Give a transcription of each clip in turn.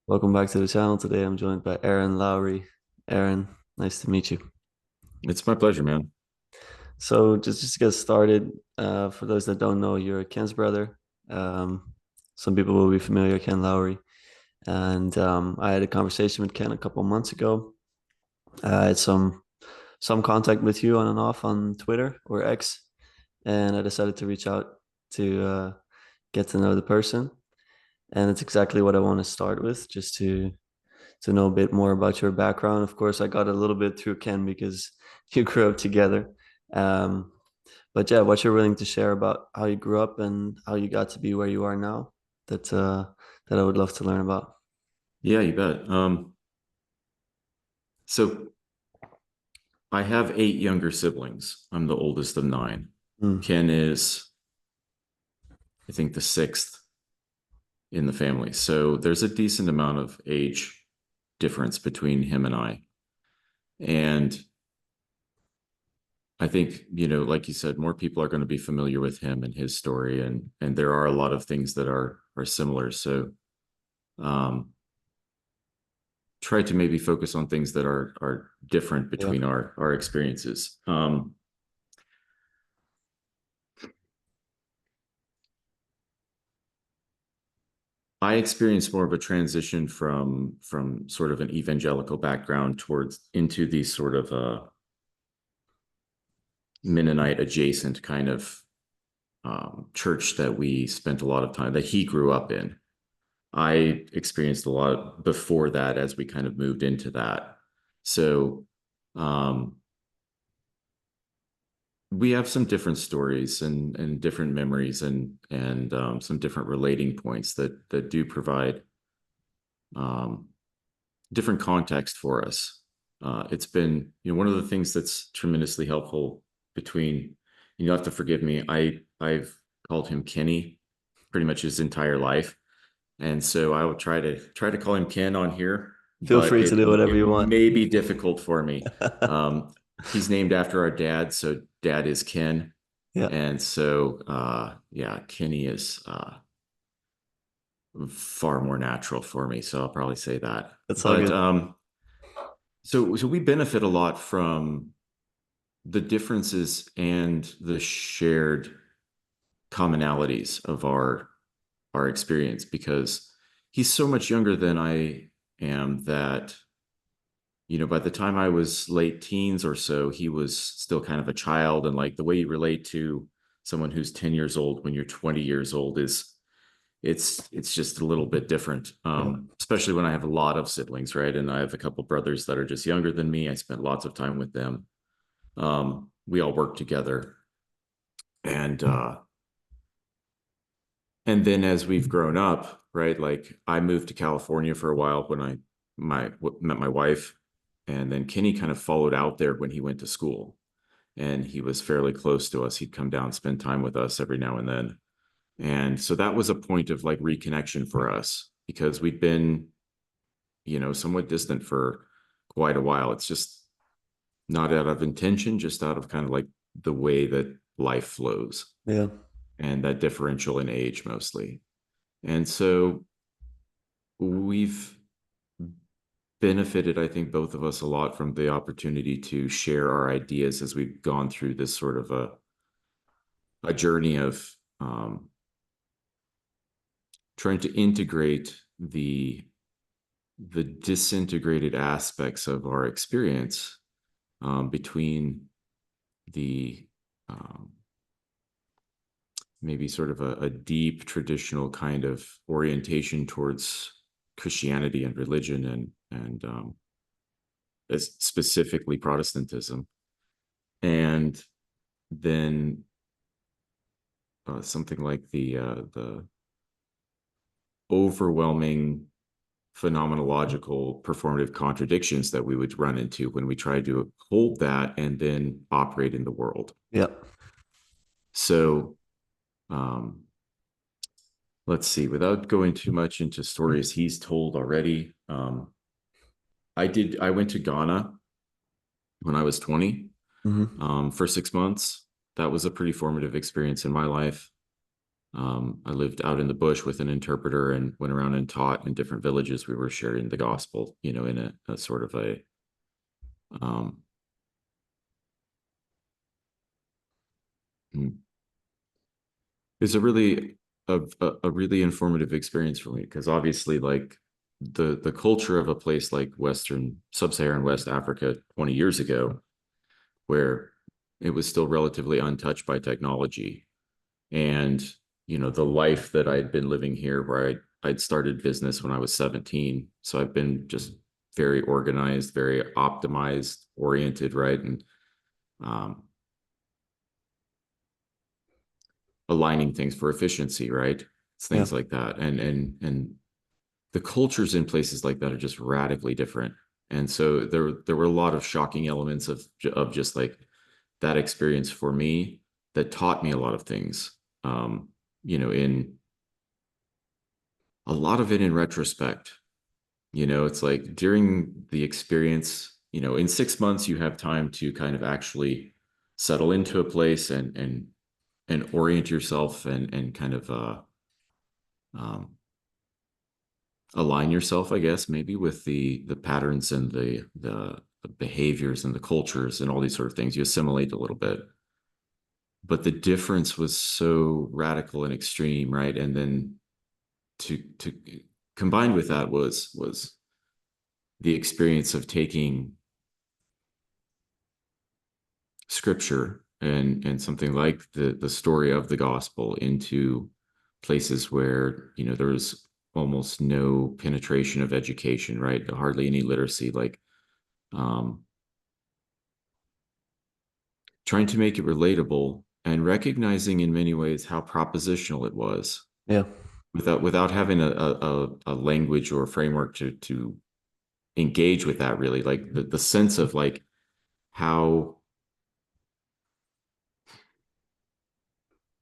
Welcome back to the channel. Today I'm joined by Aaron Lowry. Aaron, nice to meet you. It's my pleasure, man. So just to get started, for those that don't know, you're Ken's brother. Um, some people will be familiar, Ken Lowry. And I had a conversation with Ken a couple months ago. I had some contact with you on and off on Twitter or X, and I decided to reach out to get to know the person. And it's exactly what I want to start with, just to know a bit more about your background. Of course, I got a little bit through Ken because you grew up together. Um, but yeah, what you're willing to share about how you grew up and how you got to be where you are now, that I would love to learn about. Yeah, you bet. So I have eight younger siblings. I'm the oldest of nine. Mm, Ken is, I think, the sixth in the family. So there's a decent amount of age difference between him and I. And I think, like you said, more people are going to be familiar with him and his story, and there are a lot of things that are similar. So um try to maybe focus on things that are different yeah, between our experiences. I experienced more of a transition from sort of an evangelical background towards into the sort of Mennonite adjacent kind of church that we spent a lot of time that he grew up in. I experienced a lot before that as we kind of moved into that. So um, we have some different stories and different memories and some different relating points that do provide um, different context for us. It's been, one of the things that's tremendously helpful between, you have to forgive me. I've called him Kenny pretty much his entire life. And so I will try to call him Ken on here, feel but free to do whatever it you want. may be difficult for me. He's named after our dad, so dad is Ken. Yeah, And so yeah, Kenny is far more natural for me. So I'll probably say that. that's all But good. so we benefit a lot from the differences and the shared commonalities of our experience because he's so much younger than I am that by the time I was late teens or so, he was still kind of a child. And like the way you relate to someone who's 10 years old when you're 20 years old is it's just a little bit different. Yeah, Especially when I have a lot of siblings, right? And I have a couple brothers that are just younger than me. I spent lots of time with them. We all work together. And then as we've grown up, right? Like I moved to California for a while when met my wife, and then Kenny kind of followed out there when he went to school, and he was fairly close to us. He'd come down, spend time with us every now and then, and so that was a point of like reconnection for us because we'd been, somewhat distant for quite a while. It's just not out of intention, just out of kind of like the way that life flows yeah, and that differential in age mostly. And so we've benefited, I think, both of us a lot from the opportunity to share our ideas as we've gone through this sort of a journey of trying to integrate the disintegrated aspects of our experience between the maybe sort of a deep traditional kind of orientation towards Christianity and religion and specifically Protestantism, and then something like the overwhelming phenomenological performative contradictions that we would run into when we try to hold that and then operate in the world. yeah. So um, let's see, without going too much into stories he's told already, I went to Ghana when I was 20 Hmm. for 6 months. That was a pretty formative experience in my life. I lived out in the bush with an interpreter and went around and taught in different villages. We were sharing the gospel, in a sort of um, hmm, it's a really informative experience for me because obviously, like the culture of a place like Western Sub-Saharan West Africa 20 years ago, where it was still relatively untouched by technology, and the life that I'd been living here, where I'd started business when I was 17, so I've been just very organized, very optimized, oriented, right, and um, aligning things for efficiency, right? It's Yeah. things like that, and the cultures in places like that are just radically different. And so there were a lot of shocking elements of just like that experience for me that taught me a lot of things. In a lot of it in retrospect. It's like during the experience, in 6 months you have time to kind of actually settle into a place and orient yourself and kind of um, align yourself, I guess, maybe with the patterns and the behaviors and the cultures and all these sort of things. You assimilate a little bit, but the difference was so radical and extreme, right? And then to combined with that was the experience of taking scripture and something like the story of the gospel into places where there was almost no penetration of education, right? Hardly any literacy, like um, trying to make it relatable and recognizing in many ways how propositional it was Yeah. without having a language or framework to engage with that, really, like the sense of like how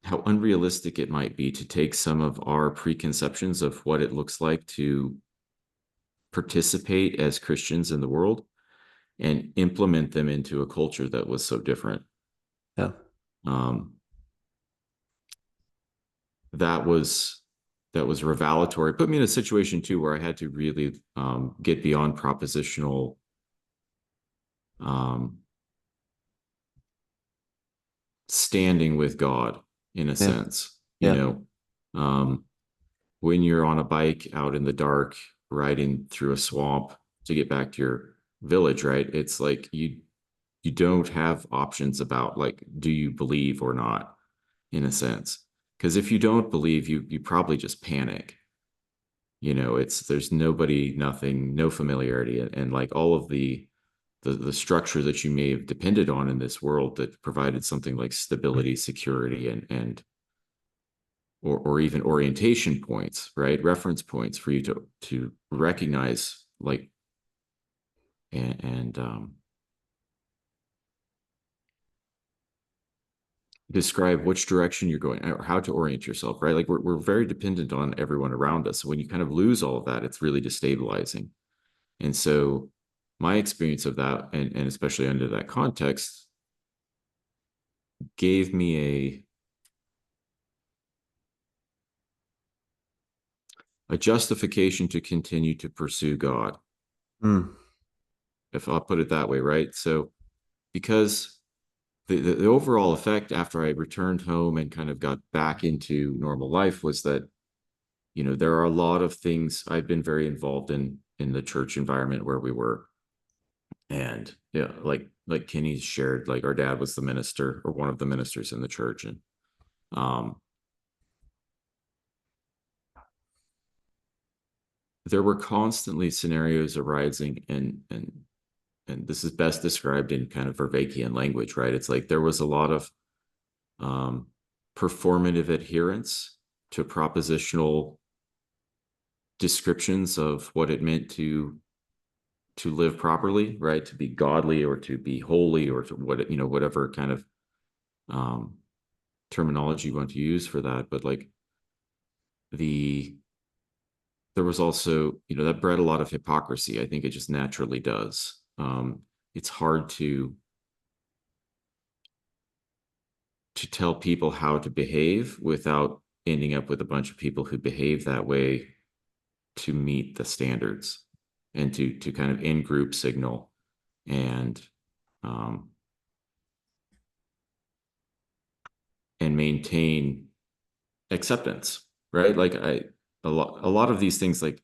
how unrealistic it might be to take some of our preconceptions of what it looks like to participate as Christians in the world and implement them into a culture that was so different. Yeah. Um, that was that was revelatory. It put me in a situation too where I had to really get beyond propositional um, standing with God in a Yeah. sense. Yeah. Um, when you're on a bike out in the dark, riding through a swamp to get back to your village, right? It's like you don't have options about like, do you believe or not, in a sense. Because if you don't believe, you probably just panic. It's there's nobody, nothing, no familiarity, and like all of the structure that you may have depended on in this world that provided something like stability, security, and or even orientation points, right? Reference points for you to recognize, like, and describe which direction you're going or how to orient yourself, right? Like we're very dependent on everyone around us. So when you kind of lose all of that, it's really destabilizing. And so my experience of that, and especially under that context, gave me a justification to continue to pursue God, Mm. if I'll put it that way, right? So because the overall effect after I returned home and kind of got back into normal life was that there are a lot of things I've been very involved in the church environment where we were, and yeah, like Kenny's shared, like our dad was the minister or one of the ministers in the church, and um, there were constantly scenarios arising, and this is best described in kind of Vervaekian language, right? It's like there was a lot of um, performative adherence to propositional descriptions of what it meant to live properly, right? To be godly or to be holy or to whatever kind of um, terminology you want to use for that. But like the there was also that bred a lot of hypocrisy. I think it just naturally does. It's hard to tell people how to behave without ending up with a bunch of people who behave that way to meet the standards and to kind of in group signal and um, and maintain acceptance, right? Like a lot of these things like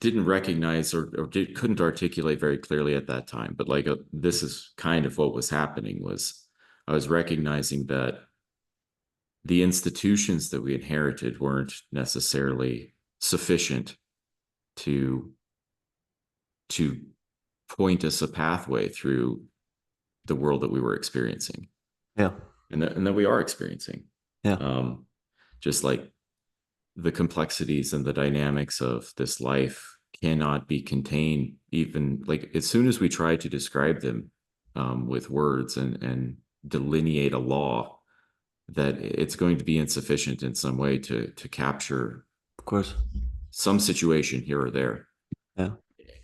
didn't recognize or couldn't articulate very clearly at that time, but like this is kind of what was happening was I was recognizing that the institutions that we inherited weren't necessarily sufficient to to point us a pathway through the world that we were experiencing Yeah. and that we are experiencing. Yeah. um, just like the complexities and the dynamics of this life cannot be contained, even like as soon as we try to describe them with words and delineate a law, that it's going to be insufficient in some way to capture Of course. some situation here or there Yeah.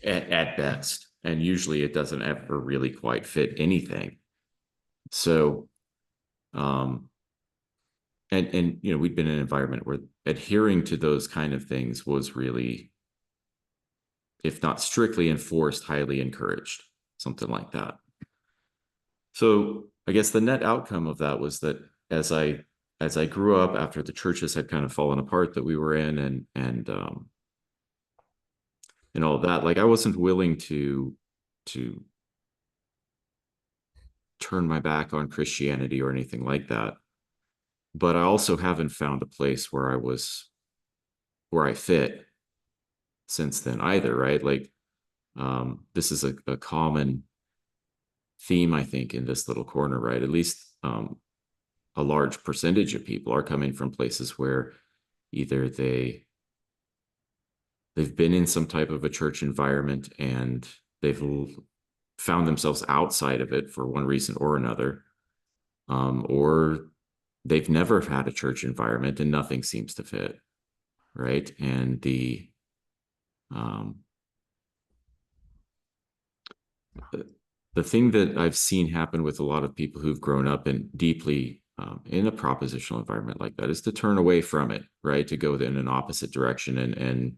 at best. And usually it doesn't ever really quite fit anything. So, um, and we'd been in an environment where adhering to those kind of things was really, if not strictly enforced, highly encouraged, something like that. So I guess the net outcome of that was that as I grew up after the churches had kind of fallen apart that we were in and all of that, like I wasn't willing to turn my back on Christianity or anything like that. But I also haven't found a place where I fit since then either, right? Like this is a common theme, I think, in this little corner, right? At least a large percentage of people are coming from places where either they've been in some type of a church environment and they've found themselves outside of it for one reason or another, or they've never had a church environment and nothing seems to fit, right? And um, the thing that I've seen happen with a lot of people who've grown up in deeply in a propositional environment like that is to turn away from it, right? To go in an opposite direction and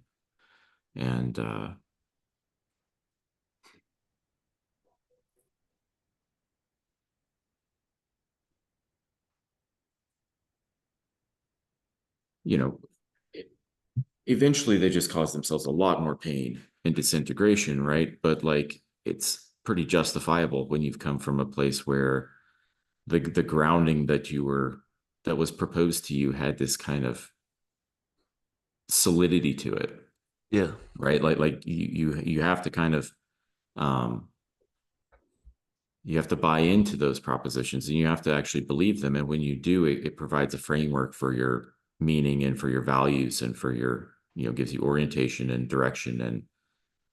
you know, eventually they just cause themselves a lot more pain and disintegration, right? But like it's pretty justifiable when you've come from a place where the grounding that was proposed to you had this kind of solidity to it, Yeah. right? Like you have to kind of um you have to buy into those propositions and you have to actually believe them. And when you do, it provides a framework for your meaning and for your values and for your, gives you orientation and direction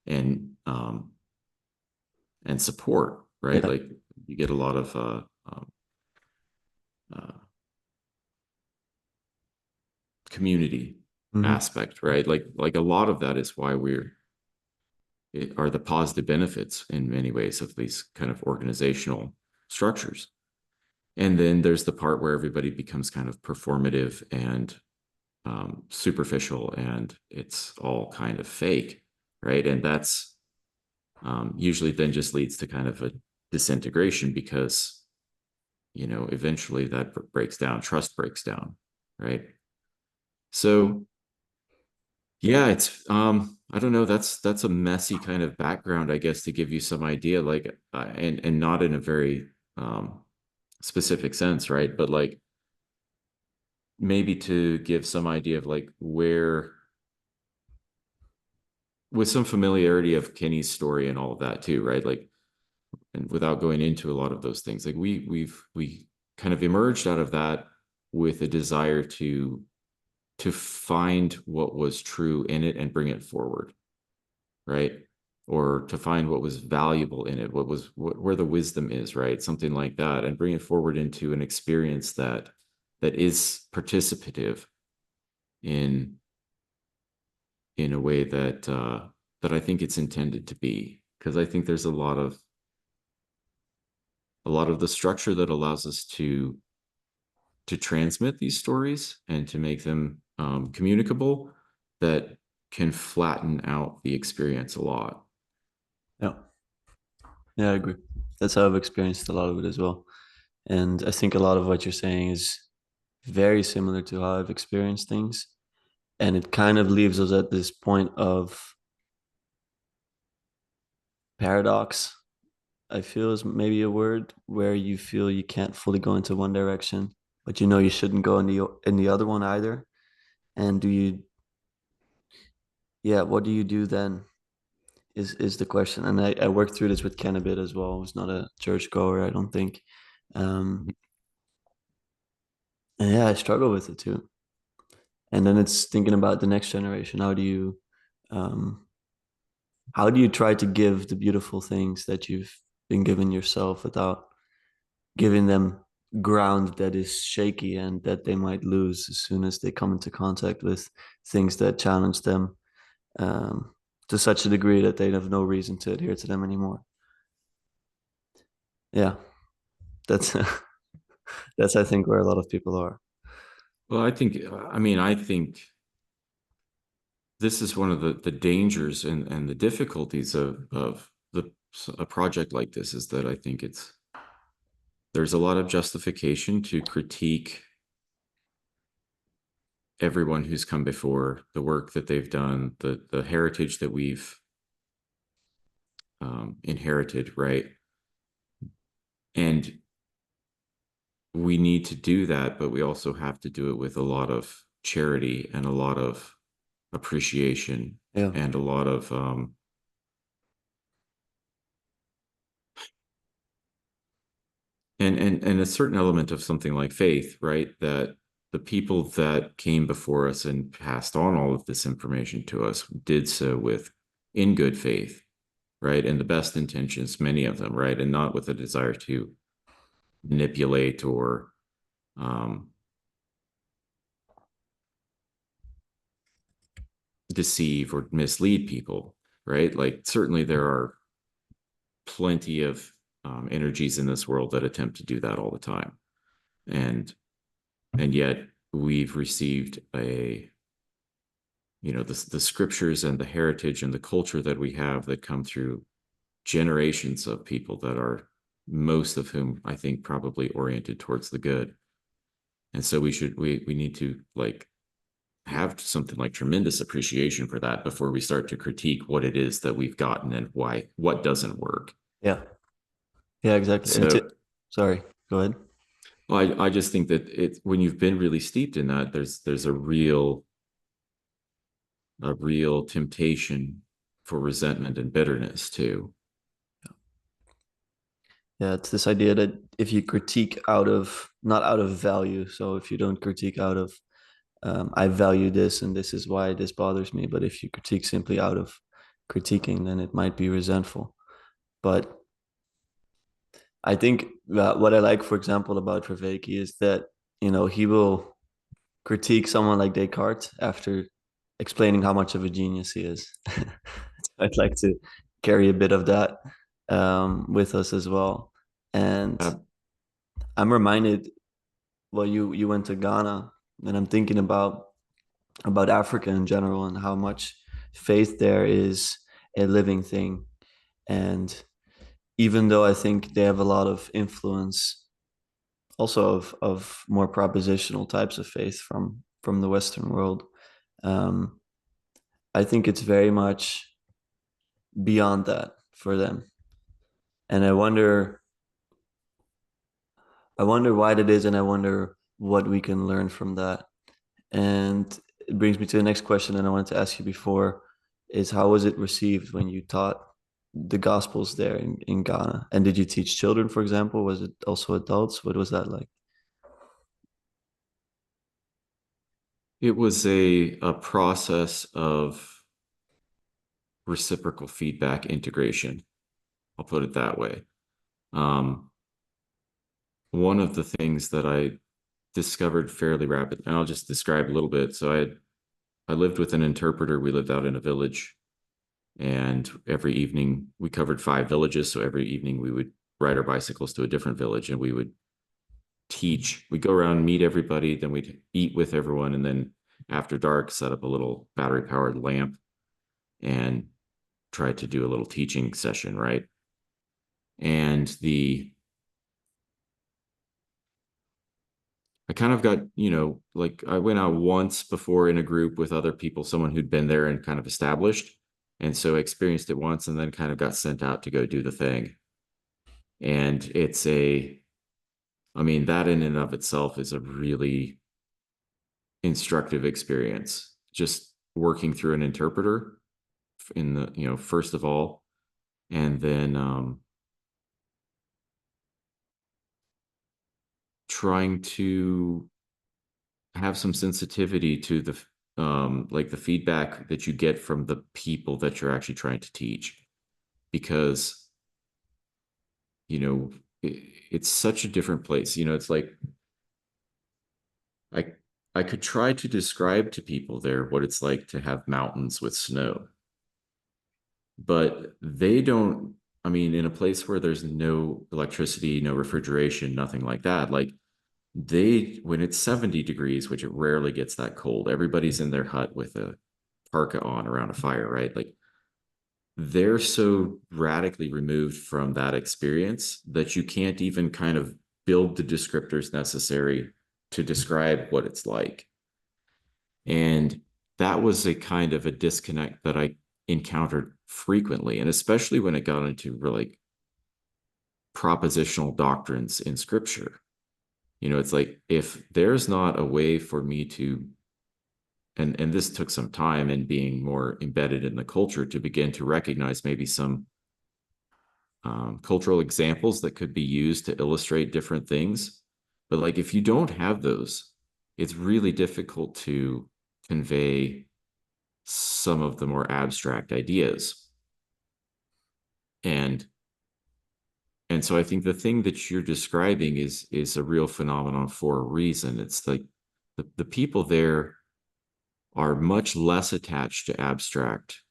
and and support, right? Yeah. Like you get a lot of uh, community Hmm. aspect, right? Like a lot of that is why are the positive benefits in many ways of these kind of organizational structures. And then there's the part where everybody becomes kind of performative and superficial and it's all kind of fake, right? And that's usually then just leads to kind of a disintegration because, eventually that breaks down, trust breaks down, right? So yeah, it's I don't know, that's a messy kind of background, I guess, to give you some idea, like and not in a very specific sense, right? But like maybe to give some idea of like where with some familiarity of Kenny's story and all of that too, right? Like, and without going into a lot of those things, like we kind of emerged out of that with a desire to find what was true in it and bring it forward, right? Or to find what was valuable in it, where the wisdom is, right? Something like that, and bring it forward into an experience that is participative in in a way that I think it's intended to be. Because I think there's a lot of the structure that allows us to transmit these stories and to make them communicable that can flatten out the experience a lot. Yeah. Yeah, I agree. That's how I've experienced a lot of it as well. And I think a lot of what you're saying is very similar to how I've experienced things. And it kind of leaves us at this point of paradox, I feel is maybe a word where you feel you can't fully go into one direction, but you know you shouldn't go in the other one either. And what do you do then? Is the question. And I worked through this with Ken a bit as well. I was not a church goer, I don't think. Um, and yeah, I struggle with it too. And then it's thinking about the next generation. Um, how do you try to give the beautiful things that you've been given yourself without giving them ground that is shaky and that they might lose as soon as they come into contact with things that challenge them um, to such a degree that they have no reason to adhere to them anymore. Yeah, that's that's I think where a lot of people are. Well, I think this is one of the dangers and the difficulties of a project like this is that I think there's a lot of justification to critique everyone who's come before, the work that they've done, the heritage that we've inherited, right? And we need to do that, but we also have to do it with a lot of charity and a lot of appreciation Yeah, and a lot of and a certain element of something like faith, right? That the people that came before us and passed on all of this information to us did so with in good faith, right? And the best intentions, many of them, right? And not with a desire to manipulate or um, deceive or mislead people, right? Like certainly there are plenty of energies in this world that attempt to do that all the time, and yet we've received a the scriptures and the heritage and the culture that we have that come through generations of people that are most of whom I think probably oriented towards the good. And so we need to like have something like tremendous appreciation for that before we start to critique what it is that we've gotten and why what doesn't work. yeah, yeah, exactly. And So sorry, go ahead. I just think that it when you've been really steeped in that, there's a real temptation for resentment and bitterness too. Yeah, it's this idea that if you critique out of not out of value, so if you don't critique out of I value this and this is why this bothers me, but if you critique simply out of critiquing, then it might be resentful. But I think what I like, for example, about Vervaeke is that he will critique someone like Descartes after explaining how much of a genius he is. I'd like to carry a bit of that with us as well. And Uh, I'm reminded, well, you went to Ghana, and I'm thinking about Africa in general and how much faith there is a living thing. And even though I think they have a lot of influence also of more propositional types of faith from the Western world, um, I think it's very much beyond that for them. And I wonder why that is, and I wonder what we can learn from that. And it brings me to the next question, and I wanted to ask you before is how was it received when you taught the Gospels there in Ghana? And did you teach children, for example? Was it also adults? What was that like? it was a process of reciprocal feedback integration. I'll put it that way. Um, one of the things that I discovered fairly rapidly, and I'll just describe a little bit. I lived with an interpreter. We lived out in a village, and every evening we covered 5 villages. So every evening we would ride our bicycles to a different village, and we would teach. We'd go around, meet everybody, then we'd eat with everyone, and then after dark, set up a little battery powered lamp and try to do a little teaching session, right? And the I kind of got, like I went out once before in a group with other people, someone who'd been there and kind of established. And so I experienced it once and then kind of got sent out to go do the thing. And I mean, that in and of itself is a really instructive experience. Just working through an interpreter in the, first of all, and then trying to have some sensitivity to the like the feedback that you get from the people that you're actually trying to teach, because it's such a different place. It's like I I could try to describe to people there what it's like to have mountains with snow, but they don't. I mean, in a place where there's no electricity, no refrigeration, nothing like that, like when it's 70 degrees, which it rarely gets that cold, everybody's in their hut with a parka on around a fire, right? Like they're so radically removed from that experience that you can't even kind of build the descriptors necessary to describe what it's like. And that was a kind of a disconnect that I encountered frequently, and especially when it got into really propositional doctrines in scripture. It's like if there's not a way for me to, and this took some time and being more embedded in the culture to begin to recognize maybe some cultural examples that could be used to illustrate different things. But like if you don't have those, it's really difficult to convey some of the more abstract ideas. And and so I think the thing that you're describing is a real phenomenon for a reason. It's like the people there are much less attached to abstract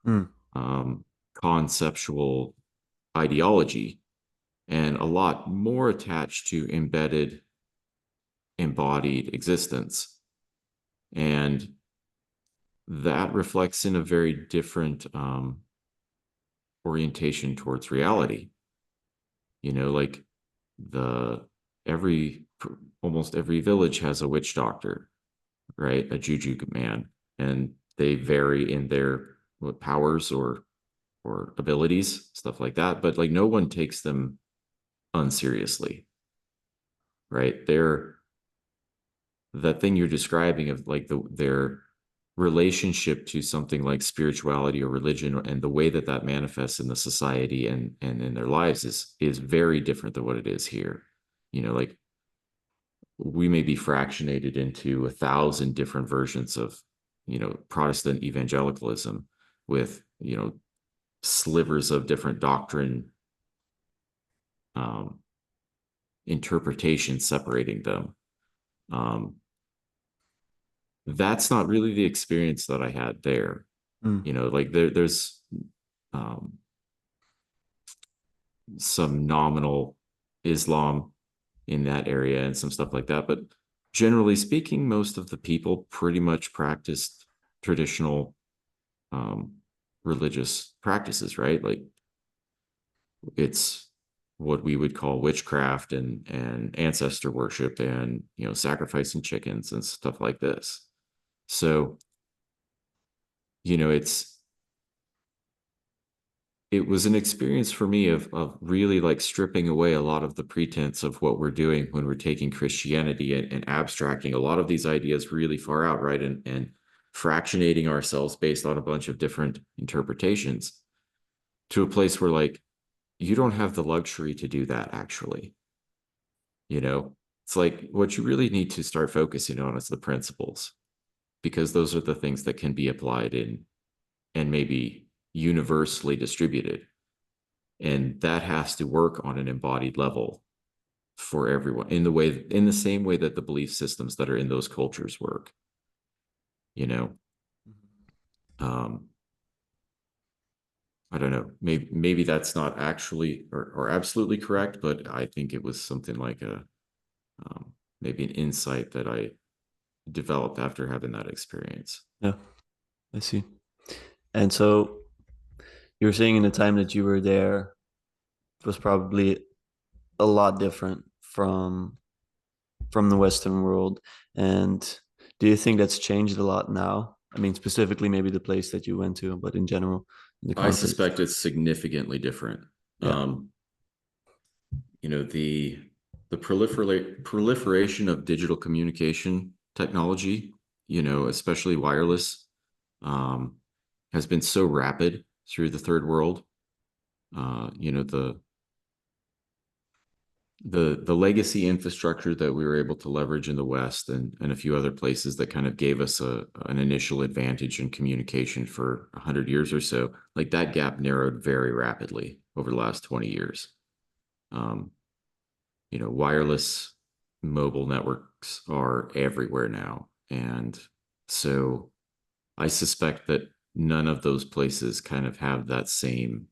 Mm. um, conceptual ideology and a lot more attached to embedded, embodied existence. And that reflects in a very different orientation towards reality. Like the every almost every village has a witch doctor, right? A juju man, and they vary in their powers or abilities, stuff like that. But like no one takes them unseriously, right? They're that thing you're describing of like their relationship to something like spirituality or religion and the way that that manifests in the society and in their lives is very different than what it is here. Like we may be fractionated into 1,000 different versions of Protestant evangelicalism with slivers of different doctrine um, interpretation separating them. Um, that's not really the experience that I had there. Mm. Like there's um, some nominal Islam in that area and some stuff like that. But generally speaking, most of the people pretty much practiced traditional um, religious practices, right? Like it's what we would call witchcraft and ancestor worship and sacrificing chickens and stuff like this. So it's it was an experience for me of really like stripping away a lot of the pretense of what we're doing when we're taking Christianity and abstracting a lot of these ideas really far out, right? And fractionating ourselves based on a bunch of different interpretations to a place where like you don't have the luxury to do that actually. you know it's like what you really need to start focusing on is the principles, because those are the things that can be applied in and maybe universally distributed, and that has to work on an embodied level for everyone in the same way that the belief systems that are in those cultures work. you know um I don't know, maybe that's not actually or absolutely correct, but I think it was something like a maybe an insight that I developed after having that experience. Yeah, I see. And so you were saying in the time that you were there was probably a lot different from the Western world. And do you think that's changed a lot now? I mean, specifically maybe the place that you went to, but in general, in the I context. suspect it's significantly different. Yeah, Um, the proliferation of digital communication technology, especially wireless, um, has been so rapid through the third world. The legacy infrastructure that we were able to leverage in the West and a few other places that kind of gave us an initial advantage in communication for 100 years or so, like that gap narrowed very rapidly over the last 20 years. Um, Wireless mobile networks are everywhere now. And so I suspect that none of those places kind of have that same,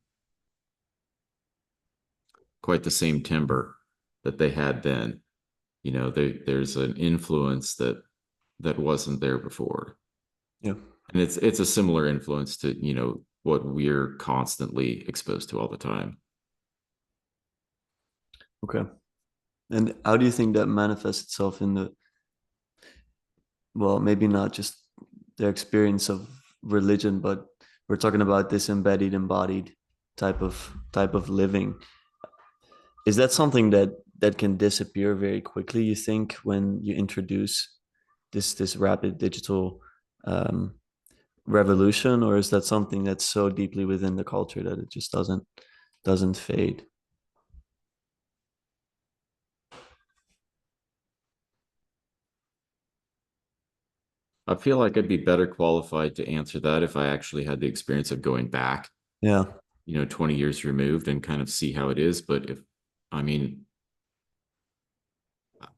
quite the same timber that they had then. There's an influence that wasn't there before. yeah. And it's a similar influence to, what we're constantly exposed to all the time. Okay. And how do you think that manifests itself in the, well, maybe not just the experience of religion, but we're talking about this embedded, embodied type of living. Is that something that can disappear very quickly, you think, when you introduce this rapid digital um, revolution, or is that something that's so deeply within the culture that it just doesn't fade? I feel like I'd be better qualified to answer that if I actually had the experience of going back, Yeah, 20 years removed and kind of see how it is. But I mean,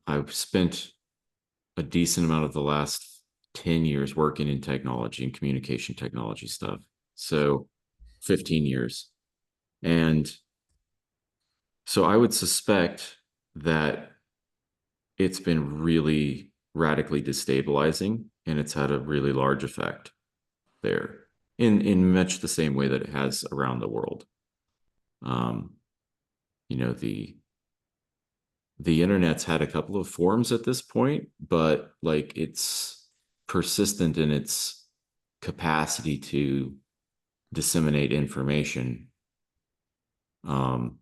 I've spent a decent amount of the last 10 years working in technology and communication technology stuff. So 15 years. And so I would suspect that it's been really radically destabilizing and it's had a really large effect there in much the same way that it has around the world. Um, you know, the internet's had a couple of forms at this point, but like it's persistent in its capacity to disseminate information, um,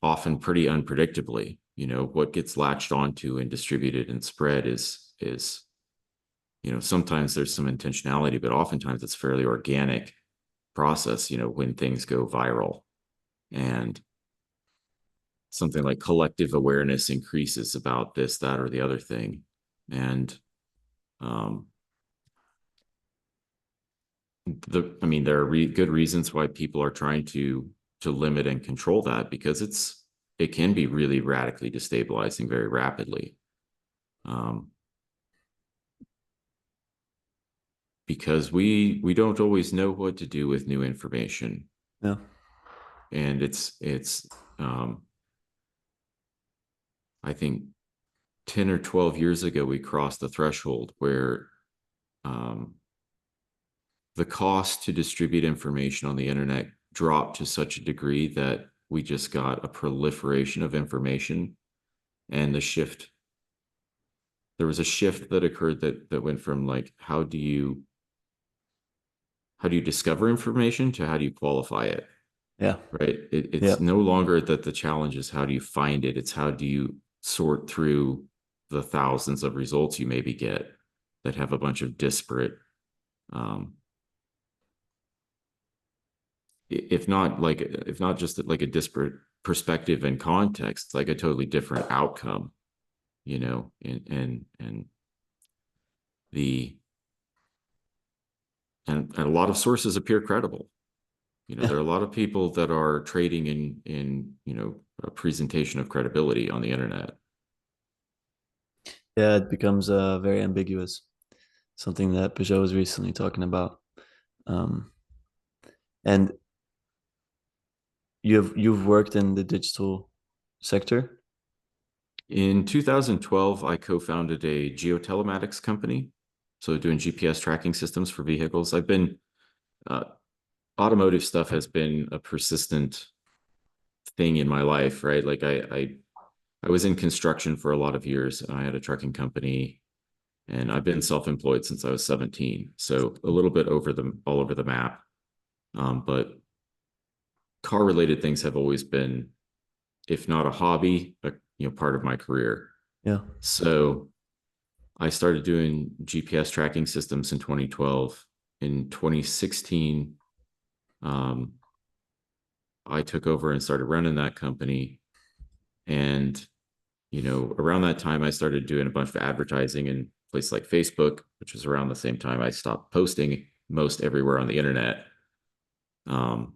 often pretty unpredictably. What gets latched onto and distributed and spread is sometimes there's some intentionality, but oftentimes it's fairly organic process. When things go viral and something like collective awareness increases about this, that, or the other thing, and um, I mean, there are good reasons why people are trying to limit and control that because it can be really radically destabilizing very rapidly. Um, because we don't always know what to do with new information, yeah, and it's um, I think 10 or 12 years ago we crossed the threshold where um, the cost to distribute information on the internet dropped to such a degree that we just got a proliferation of information and there was a shift that occurred that went from like how do you discover information to how do you qualify it, yeah, right? yeah, It's no longer that the challenge is how do you find it, it's how do you sort through the thousands of results you maybe get that have a bunch of disparate, um, if not just like a disparate perspective and context, like a totally different outcome, and the and a lot of sources appear credible. yeah, There are a lot of people that are trading in a presentation of credibility on the internet. yeah. It becomes very ambiguous. Something that Peugeot was recently talking about. Um, and you've worked in the digital sector. In 2012, I co-founded a geotelematics company, so doing GPS tracking systems for vehicles. I've been uh, automotive stuff has been a persistent thing in my life, right? Like I was in construction for a lot of years. I had a trucking company, and I've been self-employed since I was 17. So a little bit over the all over the map. But car related things have always been, if not a hobby, part of my career. Yeah. So I started doing GPS tracking systems in 2012. In 2016, um, I took over and started running that company. And, around that time, I started doing a bunch of advertising in places like Facebook, which was around the same time I stopped posting most everywhere on the internet. Um,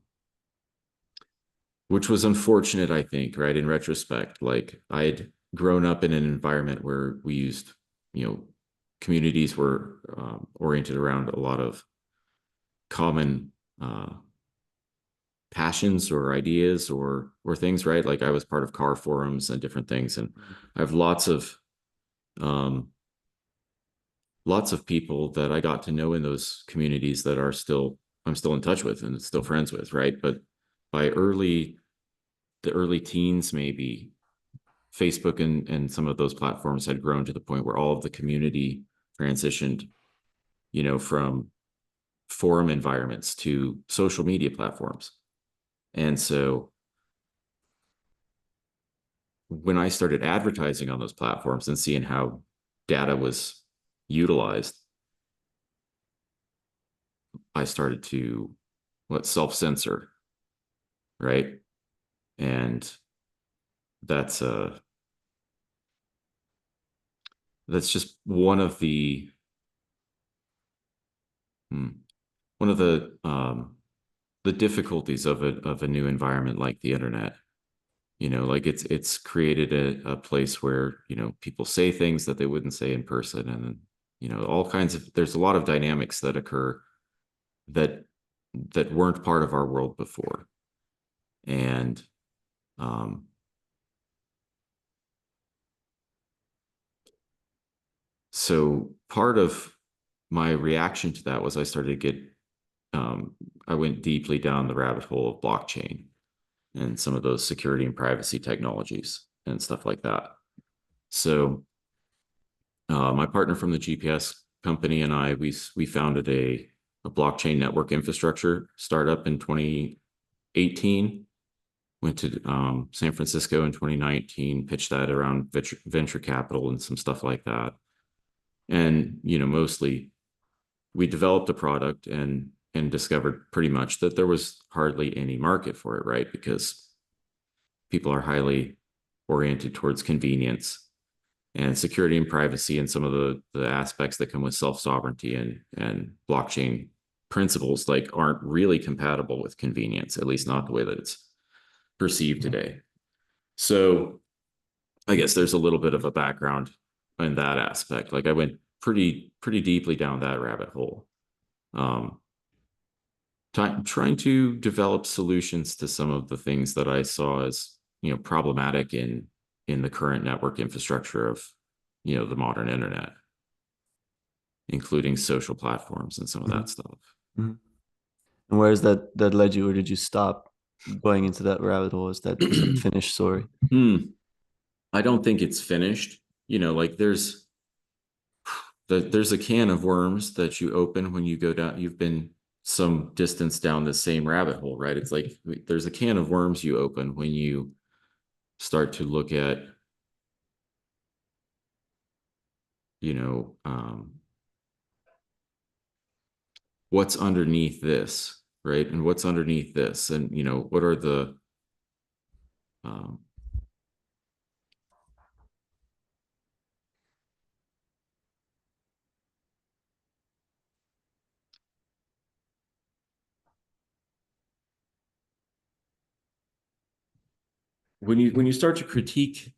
which was unfortunate, I think, right? In retrospect, like I'd grown up in an environment where we used, you know, communities were oriented around a lot of common passions or ideas or things, right? Like I was part of car forums and different things, and I have um, lots of people that I got to know in those communities that are still I'm still in touch with and still friends with, right? But by the early teens, maybe Facebook and some of those platforms had grown to the point where all of the community transitioned, from forum environments to social media platforms. And so when I started advertising on those platforms and seeing how data was utilized, I started to self censor, right? And that's that's just hmm, one of the difficulties of a new environment like the internet. Like it's created a place where people say things that they wouldn't say in person, and all kinds of there's a lot of dynamics that occur that weren't part of our world before. And um so part of my reaction to that was I went deeply down the rabbit hole of blockchain and some of those security and privacy technologies and stuff like that. So my partner from the GPS company and we founded a blockchain network infrastructure startup in 2018. Went to San Francisco in 2019, pitched that around venture capital and some stuff like that. And mostly we developed a product and discovered pretty much that there was hardly any market for it, right? Because people are highly oriented towards convenience and security and privacy and some of the aspects that come with self-sovereignty and blockchain principles like aren't really compatible with convenience, at least not the way that it's perceived today. So I guess there's a little bit of a background in that aspect. Like I went pretty deeply down that rabbit hole. Um, trying to develop solutions to some of the things that I saw as problematic in the current network infrastructure of the modern internet, including social platforms and some of Mhm. that stuff. Mhm. And where is that led you, or did you stop going into that rabbit hole? Is that a finished story? Hmm. I don't think it's finished. Like there's a can of worms that you open when you go down. You've been some distance down the same rabbit hole, right? It's like there's a can of worms you open when you start to look at, you know, um, what's underneath this, right? And what's underneath this, and what are the um, when you start to critique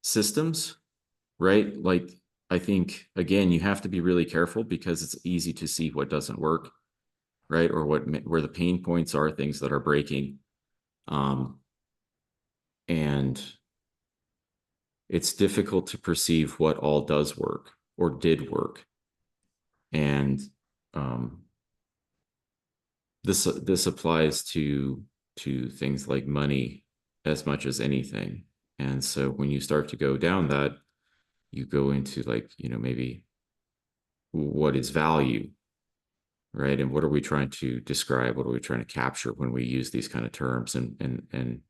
systems, right? Like I think again, you have to be really careful because it's easy to see what doesn't work, right? Or where the pain points are, things that are breaking. Um, and it's difficult to perceive what all does work or did work. And um, this applies to things like money as much as anything. And so when you start to go down that, you go into like, maybe what is value, right? And what are we trying to describe? What are we trying to capture when we use these kind of terms? And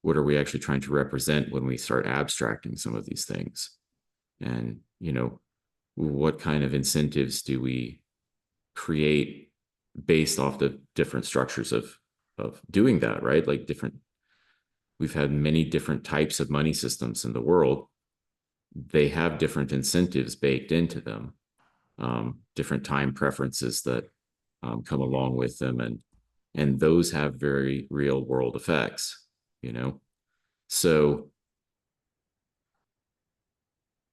what are we actually trying to represent when we start abstracting some of these things? And, what kind of incentives do we create based off the different structures of doing that, right? Like we've had many different types of money systems in the world. They have different incentives baked into them, different time preferences that come along with them, and those have very real world effects, you know. So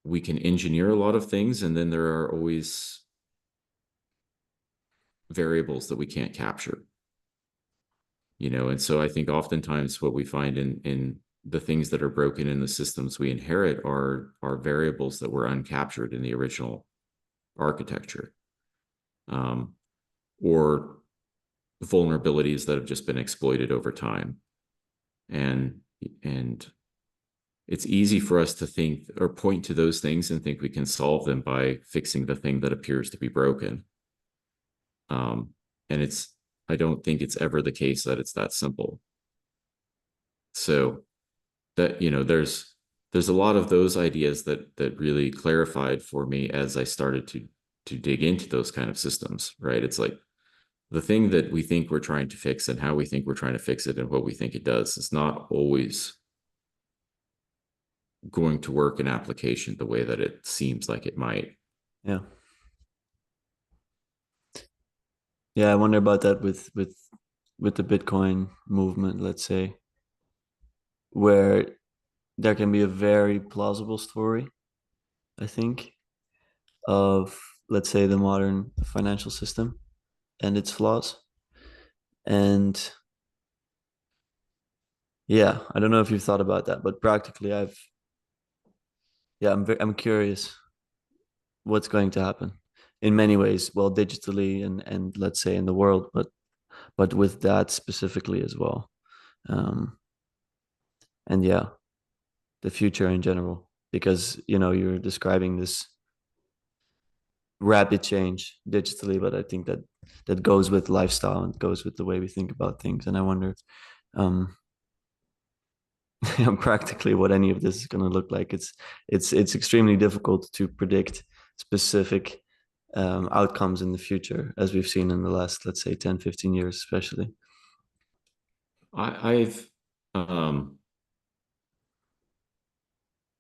we can engineer a lot of things, and then there are always variables that we can't capture, and so I think oftentimes what we find in the things that are broken in the systems we inherit are variables that were uncaptured in the original architecture, um, or vulnerabilities that have just been exploited over time. And it's easy for us to think or point to those things and think we can solve them by fixing the thing that appears to be broken. um, and I don't think it's ever the case that it's that simple. So that, there's a lot of those ideas that really clarified for me as I started to dig into those kind of systems, right? It's like the thing that we think we're trying to fix and how we think we're trying to fix it and what we think it does is not always going to work in application the way that it seems like it might. Yeah. Yeah, I wonder about that with the Bitcoin movement, let's say, where there can be a very plausible story, I think, of, let's say, the modern financial system and its flaws. And yeah, I don't know if you've thought about that, but practically I'm curious what's going to happen in many ways, well, digitally and let's say in the world, but with that specifically as well. Um, and yeah, the future in general, because you're describing this rapid change digitally, but I think that goes with lifestyle and goes with the way we think about things. And I wonder, um, practically what any of this is going to look like. It's extremely difficult to predict specific outcomes in the future, as we've seen in the last, let's say, 10, 15 years, especially. I've I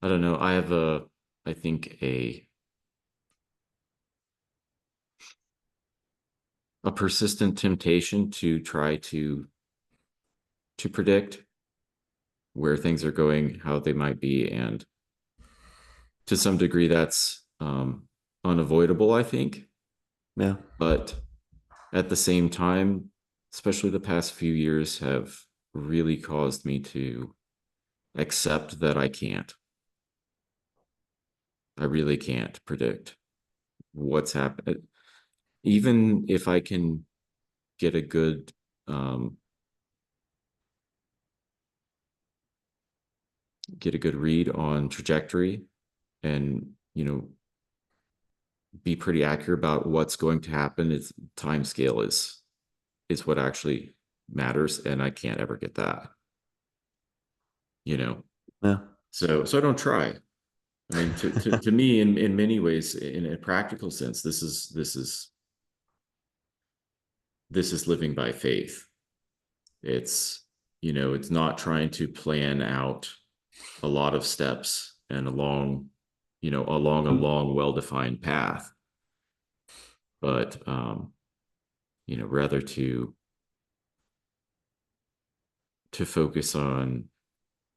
don't know. I have I think a persistent temptation to try to predict where things are going, how they might be, and to some degree that's unavoidable, I think. Yeah, But at the same time, especially the past few years have really caused me to accept that I really can't predict what's happening. Even if I can get a good um, read on trajectory and be pretty accurate about what's going to happen, its time scale is what actually matters, and I can't ever get that, you know yeah, so I don't try. I mean, to me, in many ways, in a practical sense, this is living by faith. It's not trying to plan out a lot of steps and along a long, well-defined path, but rather to focus on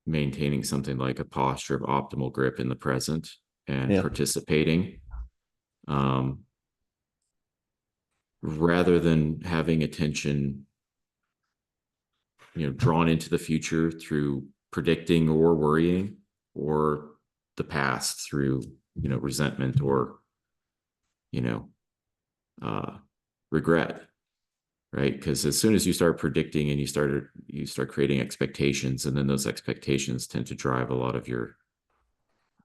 maintaining something like a posture of optimal grip in the present and yeah, participating, um, rather than having attention drawn into the future through predicting or worrying or the past through, resentment or, you know, uh, regret, right? Because as soon as you start predicting and you start creating expectations, and then those expectations tend to drive a lot of your,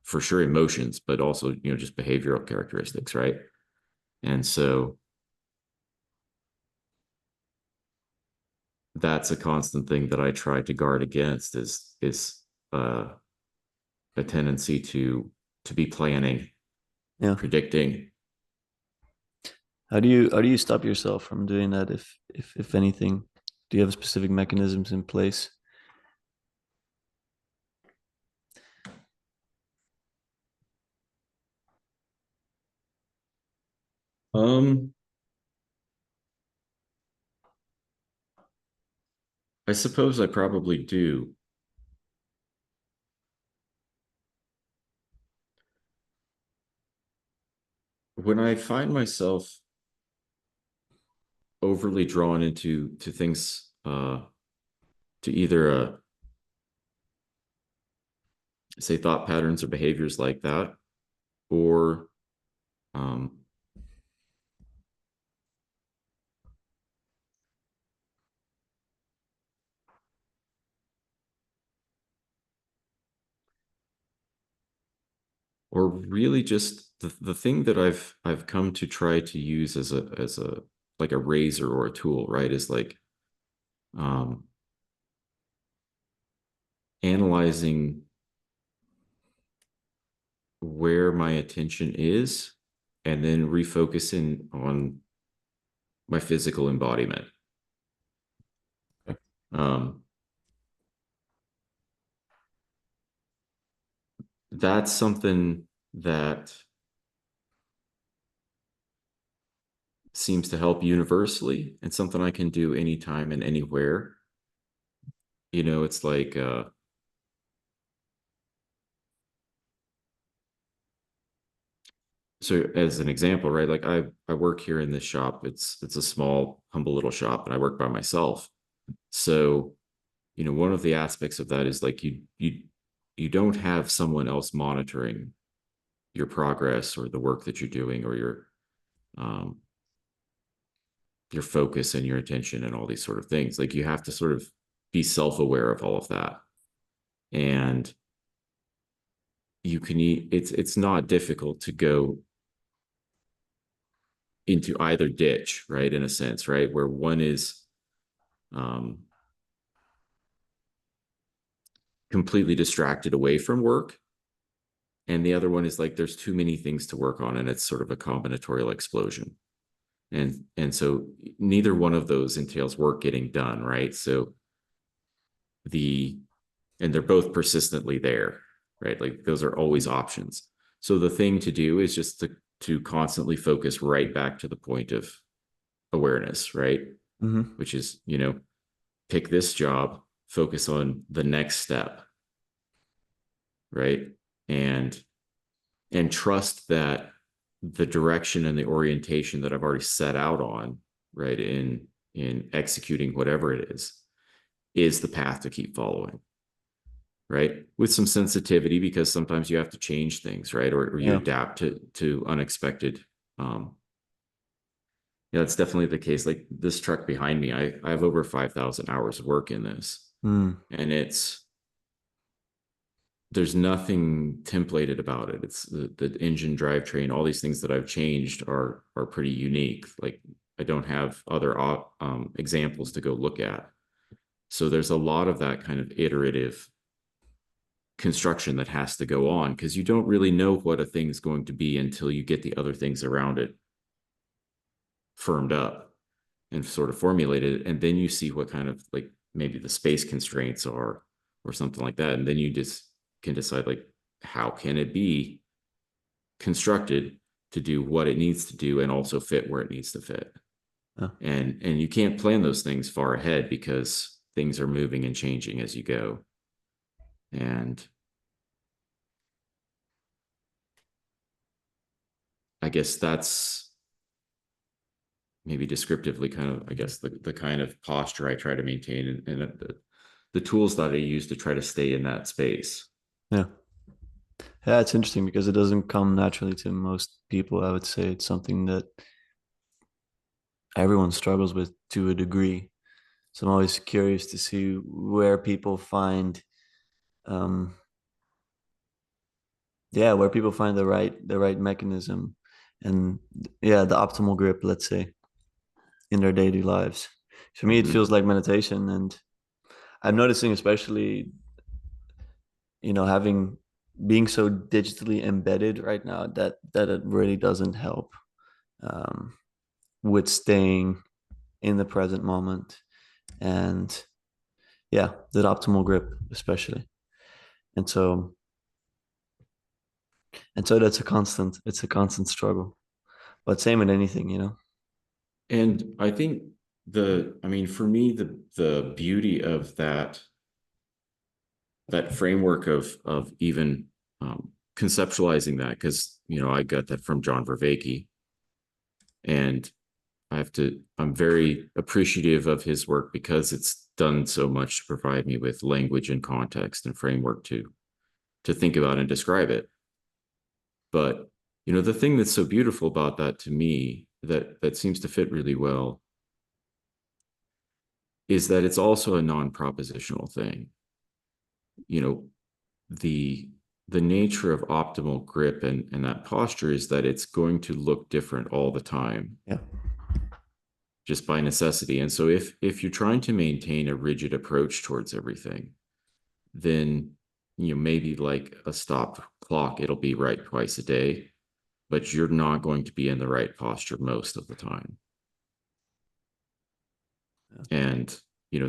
for sure, emotions, but also, just behavioral characteristics, right? And so that's a constant thing that I try to guard against is uh, a tendency to be planning, Yeah. predicting. How do you stop yourself from doing that if anything? Do you have specific mechanisms in place? Um, I suppose I probably do. When I find myself overly drawn into to things, to either say thought patterns or behaviors like that, or um, or really just the thing that I've come to try to use as a like a razor or a tool, right? Is like um, analyzing where my attention is, and then refocusing on my physical embodiment. Um, that's something that seems to help universally, and something I can do anytime and anywhere. It's like so as an example, right? Like I work here in this shop. It's a small, humble little shop, and I work by myself. So, one of the aspects of that is like you don't have someone else monitoring your progress or the work that you're doing, or um your focus and your attention and all these sort of things. Like you have to sort of be self-aware of all of that. And it's not difficult to go into either ditch, right? In a sense, right? Where one is um, completely distracted away from work, and the other one is like there's too many things to work on, and it's sort of a combinatorial explosion. And so neither one of those entails work getting done, right? So the and they're both persistently there, right? Like those are always options. So the thing to do is just to constantly focus right back to the point of awareness, right? Mm-hmm. Which is, pick this job, focus on the next step, right? And and trust that the direction and the orientation that I've already set out on, right, in executing whatever it is the path to keep following, right? With some sensitivity, because sometimes you have to change things, right? Or you Yeah. adapt to unexpected. Um, yeah, that's definitely the case. Like this truck behind me, I have over 5,000 hours of work in this, Mm. and there's nothing templated about it. It's the engine, drivetrain, all these things that I've changed are pretty unique. Like I don't have other examples to go look at. So there's a lot of that kind of iterative construction that has to go on, because you don't really know what a thing is going to be until you get the other things around it firmed up and sort of formulated, and then you see what kind of, like, maybe the space constraints are, or something like that, and then you just can decide, like, how can it be constructed to do what it needs to do and also fit where it needs to fit. Yeah. And you can't plan those things far ahead, because things are moving and changing as you go. And I guess that's maybe descriptively kind of, I guess, the kind of posture I try to maintain, and the tools that I use to try to stay in that space. Yeah. Yeah, it's interesting because it doesn't come naturally to most people. I would say it's something that everyone struggles with to a degree. So I'm always curious to see where people find, um, yeah, where people find the right mechanism, and yeah, the optimal grip, let's say, in their daily lives. For me, it Hmm. feels like meditation, and I'm noticing, especially, having being so digitally embedded right now, that it really doesn't help, um, with staying in the present moment, and yeah, that optimal grip, especially. And so it's a constant struggle. But same with anything. And I think I mean, for me, the beauty of that framework of even conceptualizing that, because I got that from John Vervaeke, and I'm very appreciative of his work because it's done so much to provide me with language and context and framework to think about and describe it. But the thing that's so beautiful about that to me, that seems to fit really well, is that it's also a non-propositional thing. You know, the the nature of optimal grip and that posture is that it's going to look different all the time, Yeah. just by necessity. And so if you're trying to maintain a rigid approach towards everything, then maybe like a stop clock, it'll be right twice a day, but you're not going to be in the right posture most of the time. Yeah. And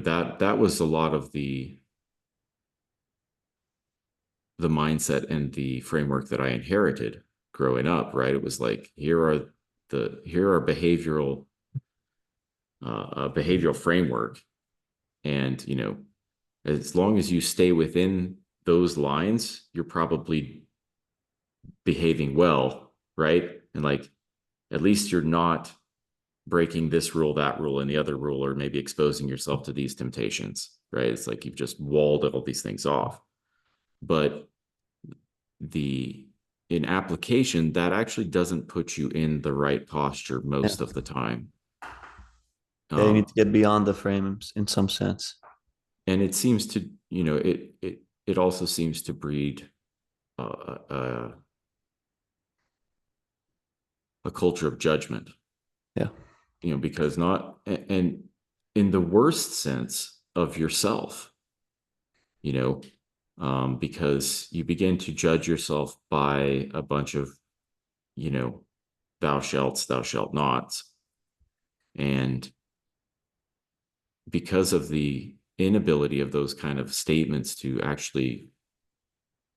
that was a lot of the mindset and the framework that I inherited growing up, right? It was like, here are behavioral framework, and as long as you stay within those lines, you're probably behaving well, right? And like, at least you're not breaking this rule, that rule, and the other rule, or maybe exposing yourself to these temptations, right? It's like you've just walled all these things off. But the in application, that actually doesn't put you in the right posture Yeah. most of the time. Yeah, you need to Um, get beyond the frames in some sense. and it seems to, it also seems to breed a culture of judgment, Yeah. because not, and in the worst sense of yourself, you know, because you begin to judge yourself by a bunch of, you know, thou shalt nots. And because of the inability of those kind of statements to actually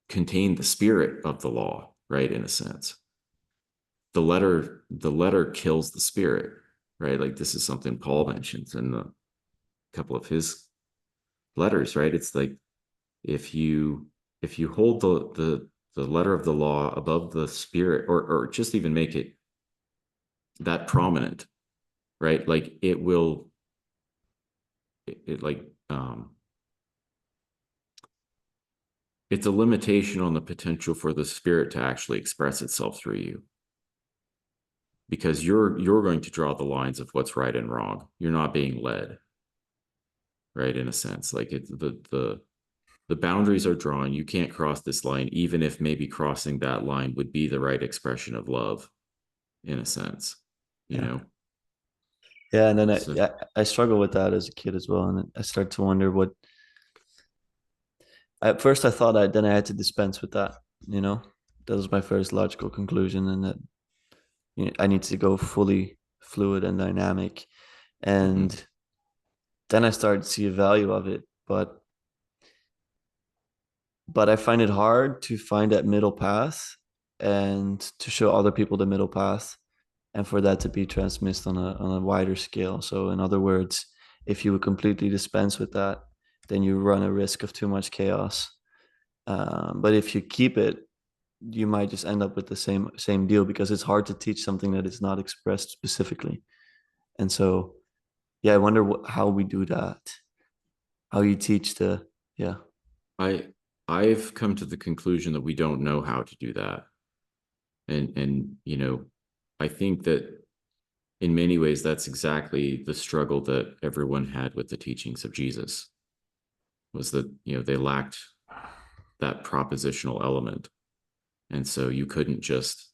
contain the spirit of the law, right? In a sense, the letter kills the spirit, right? Like, this is something Paul mentions in a couple of his letters, right? It's like, if you hold the letter of the law above the spirit, or just even make it that prominent, right? Like, it like, it's a limitation on the potential for the spirit to actually express itself through you, because you're going to draw the lines of what's right and wrong. You're not being led, right? In a sense, like, the boundaries are drawn. You can't cross this line, even if maybe crossing that line would be the right expression of love, in a sense, you Yeah. know? Yeah. And then I, So, yeah, I struggle with that as a kid as well. And I start to wonder what, at first I thought then I had to dispense with that, you know? That was my first logical conclusion. And that, I need to go fully fluid and dynamic. And mhm. then I started to see a value of it. But I find it hard to find that middle path and to show other people the middle path, and for that to be transmissed on a wider scale. So in other words, if you would completely dispense with that, then you run a risk of too much chaos. But if you keep it, you might just end up with the same deal, because it's hard to teach something that is not expressed specifically. And so, yeah, I wonder how we do that. How you teach the, yeah, I I've come to the conclusion that we don't know how to do that. And I think that in many ways that's exactly the struggle that everyone had with the teachings of Jesus, was that they lacked that propositional element. And so you couldn't just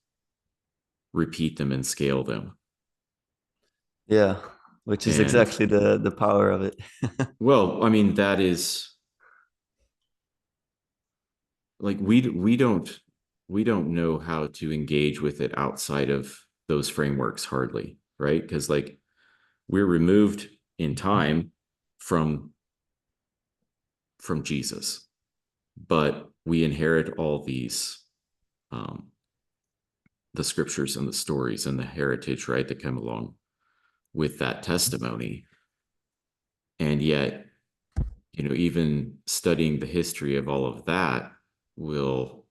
repeat them and scale them. Yeah, which is And exactly the power of it. well, I mean, that is like we don't know how to engage with it outside of those frameworks hardly, right? Because like we're removed in time from Jesus, but we inherit all these um, the scriptures and the stories and the heritage, right, that come along with that testimony. And yet, even studying the history of all of that will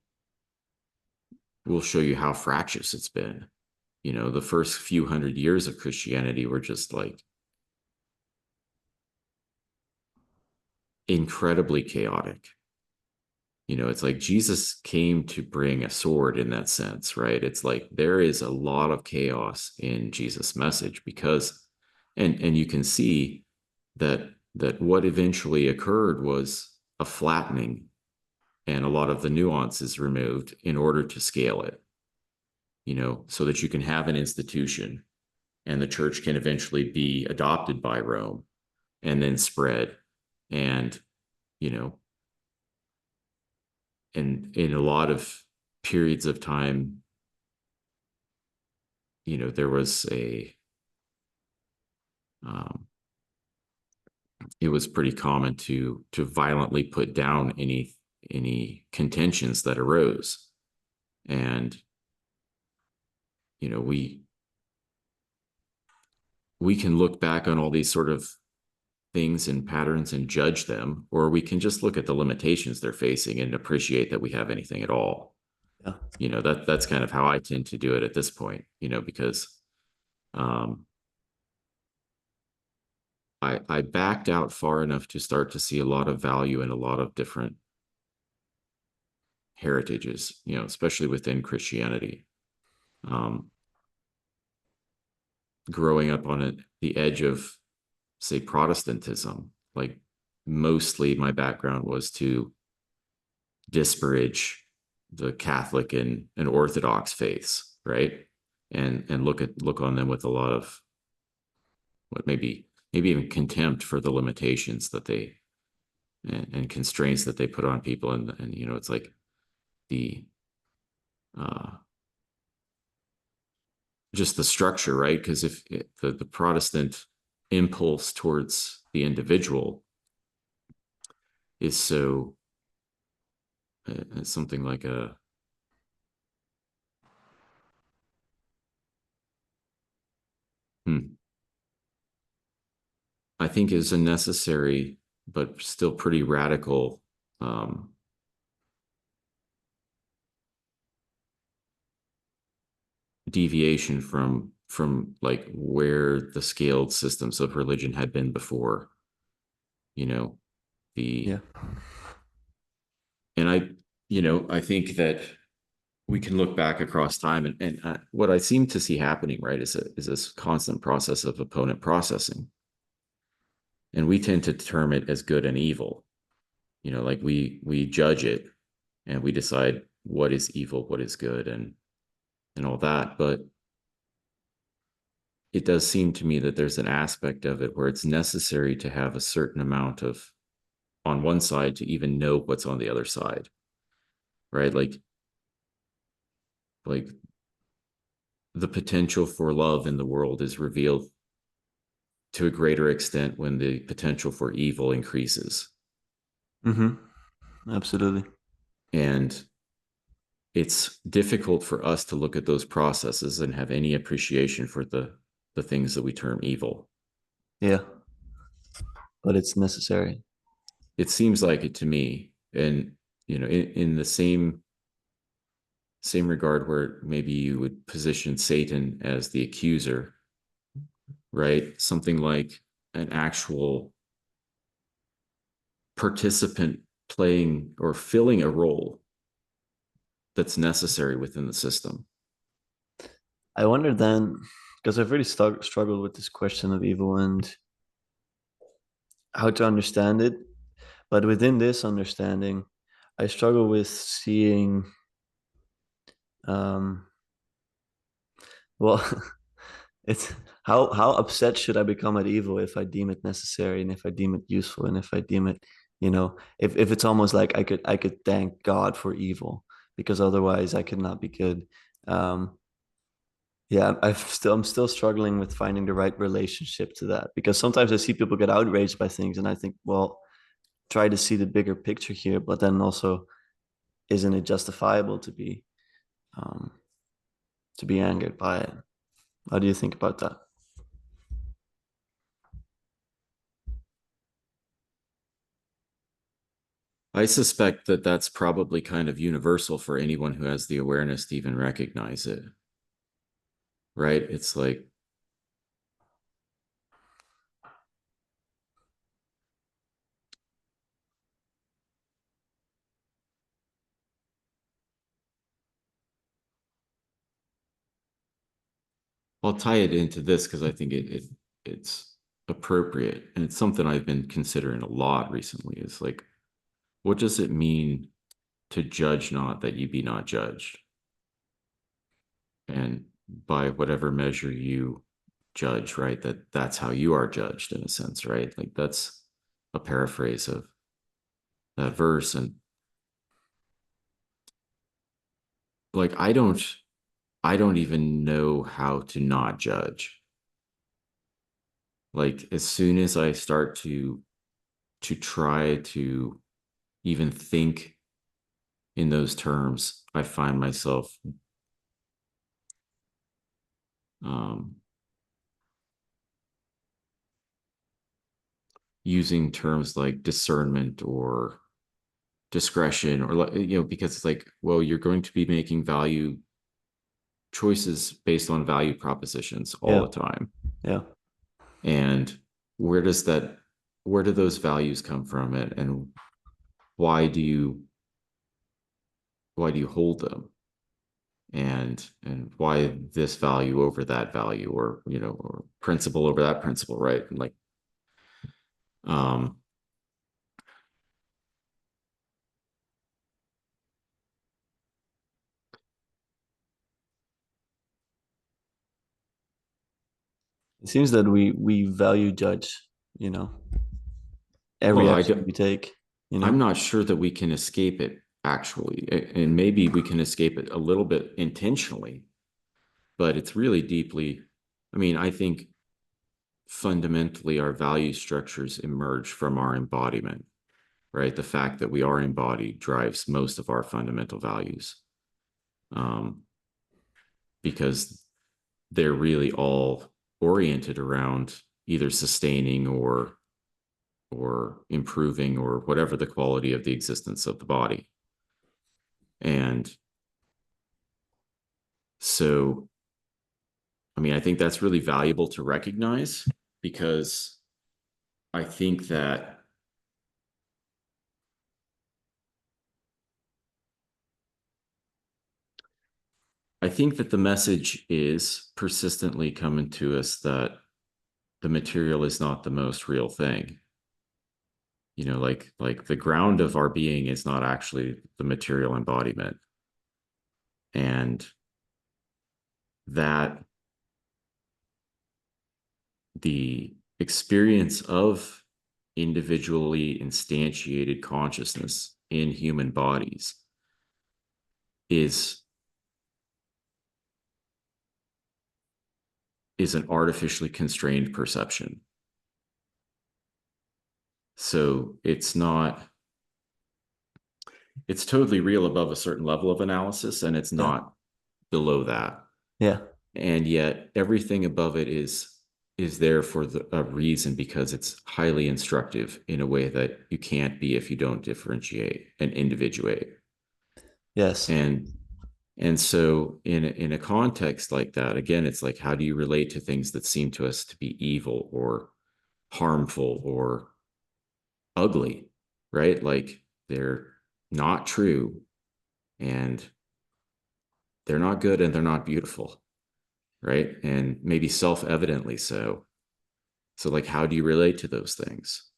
show you how fractious it's been. The first few hundred years of Christianity were just like incredibly chaotic. It's like Jesus came to bring a sword in that sense, right? It's like there is a lot of chaos in Jesus' message because and you can see that what eventually occurred was a flattening and a lot of the nuances removed in order to scale it, so that you can have an institution and the church can eventually be adopted by Rome and then spread. And, you know, and in a lot of periods of time, there was um, it was pretty common to violently put down any contentions that arose. And, you know, we can look back on all these sort of things and patterns and judge them, or we can just look at the limitations they're facing and appreciate that we have anything at all. Yeah. That's kind of how I tend to do it at this point, because um, I backed out far enough to start to see a lot of value in a lot of different heritages, especially within Christianity. Um, Growing up on the edge of, say, Protestantism, like mostly my background was to disparage the Catholic and Orthodox faiths, right? And look on them with a lot of what maybe even contempt for the limitations that they and constraints that they put on people, and it's like the uh, just the structure, right? Because if the Protestant impulse towards the individual is so something like a hmm, I think is a necessary but still pretty radical um, deviation from like where the scaled systems of religion had been before. You know, the Yeah. and I think that we can look back across time and what I seem to see happening, right, is this constant process of opponent processing, and we tend to term it as good and evil. Like we judge it and we decide what is evil, what is good, and all that. But it does seem to me that there's an aspect of it where it's necessary to have a certain amount of on one side to even know what's on the other side, right? Like the potential for love in the world is revealed to a greater extent when the potential for evil increases. Mm-hmm. Absolutely. And it's difficult for us to look at those processes and have any appreciation for the things that we term evil. Yeah. But it's necessary. It seems like it to me. And in the same regard where maybe you would position Satan as the accuser, right? Something like an actual participant playing or filling a role that's necessary within the system. I wonder then, because I've really struggled with this question of evil and how to understand it. But within this understanding, I struggle with seeing, um, well, it's how upset should I become at evil if I deem it necessary and if I deem it useful and if I deem it, if it's almost like I could thank God for evil because otherwise I could not be good. Um, yeah, I'm still struggling with finding the right relationship to that because sometimes I see people get outraged by things and I think, well, try to see the bigger picture here, but then also, isn't it justifiable um, to be angered by it? How do you think about that? I suspect that that's probably kind of universal for anyone who has the awareness to even recognize it, right? It's like, I'll tie it into this because I think it's appropriate and it's something I've been considering a lot recently. Is like, what does it mean to judge not that you be not judged? And by whatever measure you judge, right, that's how you are judged in a sense, right? Like that's a paraphrase of that verse. And like I don't even know how to not judge. Like as soon as I start to try to even think in those terms, I find myself um, using terms like discernment or discretion, or because it's like, well, you're going to be making value choices based on value propositions all Yeah, the time. yeah. And where does that, where do those values come from, and why do you why do you hold them, and why this value over that value, or or principle over that principle, right? And like, um It seems that we value judge, you know, every well, action we take, you I'm know. not sure that we can escape it actually, and maybe we can escape it a little bit intentionally, but it's really deeply, I mean, I think fundamentally our value structures emerge from our embodiment, right? The fact that we are embodied drives most of our fundamental values, um, because they're really all oriented around either sustaining or improving or whatever the quality of the existence of the body. And so, I mean, I think that's really valuable to recognize, because I think that the message is persistently coming to us that the material is not the most real thing. Like the ground of our being is not actually the material embodiment, and that the experience of individually instantiated consciousness in human bodies is an artificially constrained perception. So it's totally real above a certain level of analysis, and it's Yeah, not below that. yeah, And yet everything above it is there for a reason, because it's highly instructive in a way that you can't be if you don't differentiate and individuate. yes, And so in a context like that, again, it's like, how do you relate to things that seem to us to be evil or harmful or ugly, right? Like, they're not true, and they're not good, and they're not beautiful, right? And maybe self-evidently so. So like, how do you relate to those things?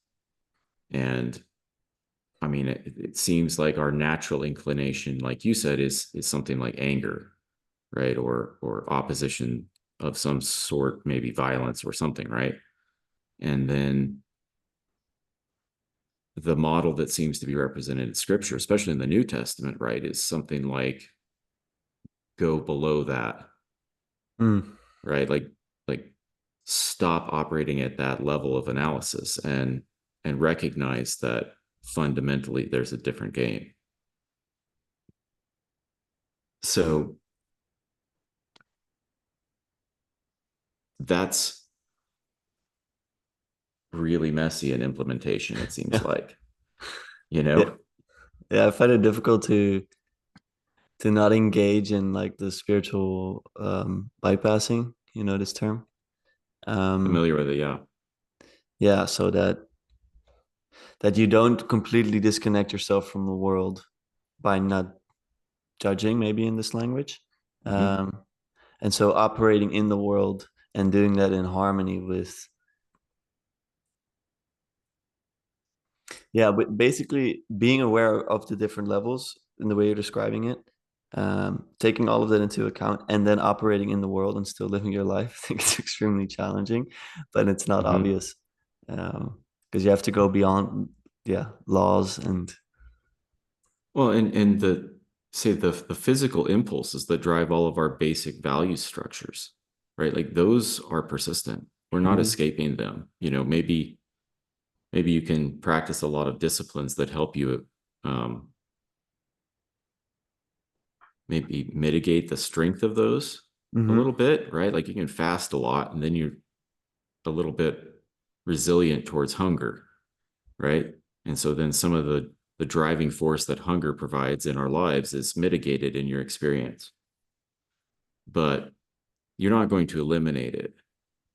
And I mean, it seems like our natural inclination, like you said, is something like anger, right? Or opposition of some sort, maybe violence or something, right? And then the model that seems to be represented in scripture, especially in the New Testament, right, is something like go below that, Mm. right? Like stop operating at that level of analysis and recognize that fundamentally there's a different game. So that's really messy in implementation, it seems Yeah. like, Yeah. Yeah, I find it difficult to not engage in like the spiritual bypassing, this term. Um, familiar with it, yeah. yeah, so that you don't completely disconnect yourself from the world by not judging, maybe in this language. Mm-hmm. Um, and so operating in the world and doing that in harmony with, yeah, but basically being aware of the different levels in the way you're describing it, taking all of that into account, and then operating in the world and still living your life. I think it's extremely challenging, but it's not Mm-hmm. obvious because you have to go beyond, yeah, laws and Well, and the say the physical impulses that drive all of our basic value structures, right? Like those are persistent. We're not Mhm. escaping them. Maybe you can practice a lot of disciplines that help you um, maybe mitigate the strength of those a Mhm. little bit, right? Like you can fast a lot, and then you're a little bit resilient towards hunger, right? And so then some of the driving force that hunger provides in our lives is mitigated in your experience, but you're not going to eliminate it,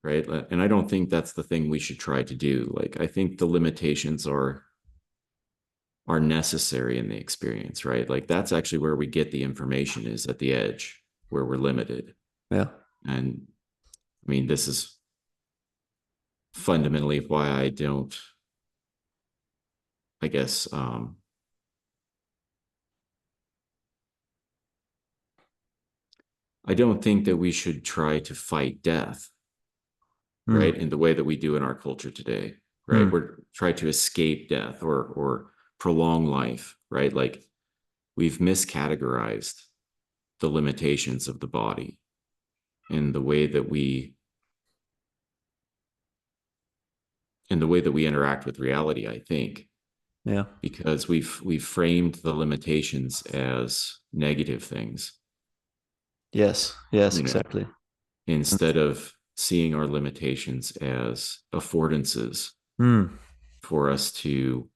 right? And I don't think that's the thing we should try to do. Like I think the limitations are necessary in the experience, right? Like that's actually where we get the information, is at the edge where we're limited. Yeah. And I mean, this is fundamentally why I don't, I guess, I don't think that we should try to fight death, right? Mm. In the way that we do in our culture today, right? Mm. We're trying to escape death or prolong life, right? Like we've miscategorized the limitations of the body in the way that we in the way that we interact with reality, I think, Yeah. because we've framed the limitations as negative things, Yes. Yes. you know, Exactly. And instead of seeing our limitations as affordances mm. for us to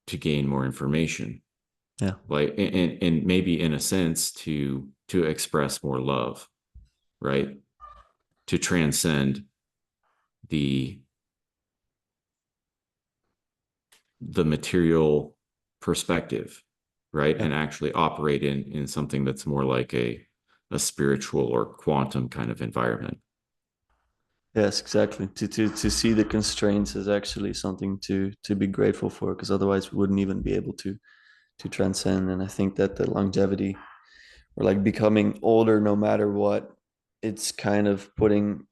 gain more information, Yeah. like and maybe in a sense to express more love, right? To transcend the the material perspective, right? Yeah. And actually operate in something that's more like a spiritual or quantum kind of environment. Yes, exactly. To see the constraints is actually something to be grateful for, because otherwise we wouldn't even be able to transcend. And I think that the longevity or like becoming older no matter what, it's kind of putting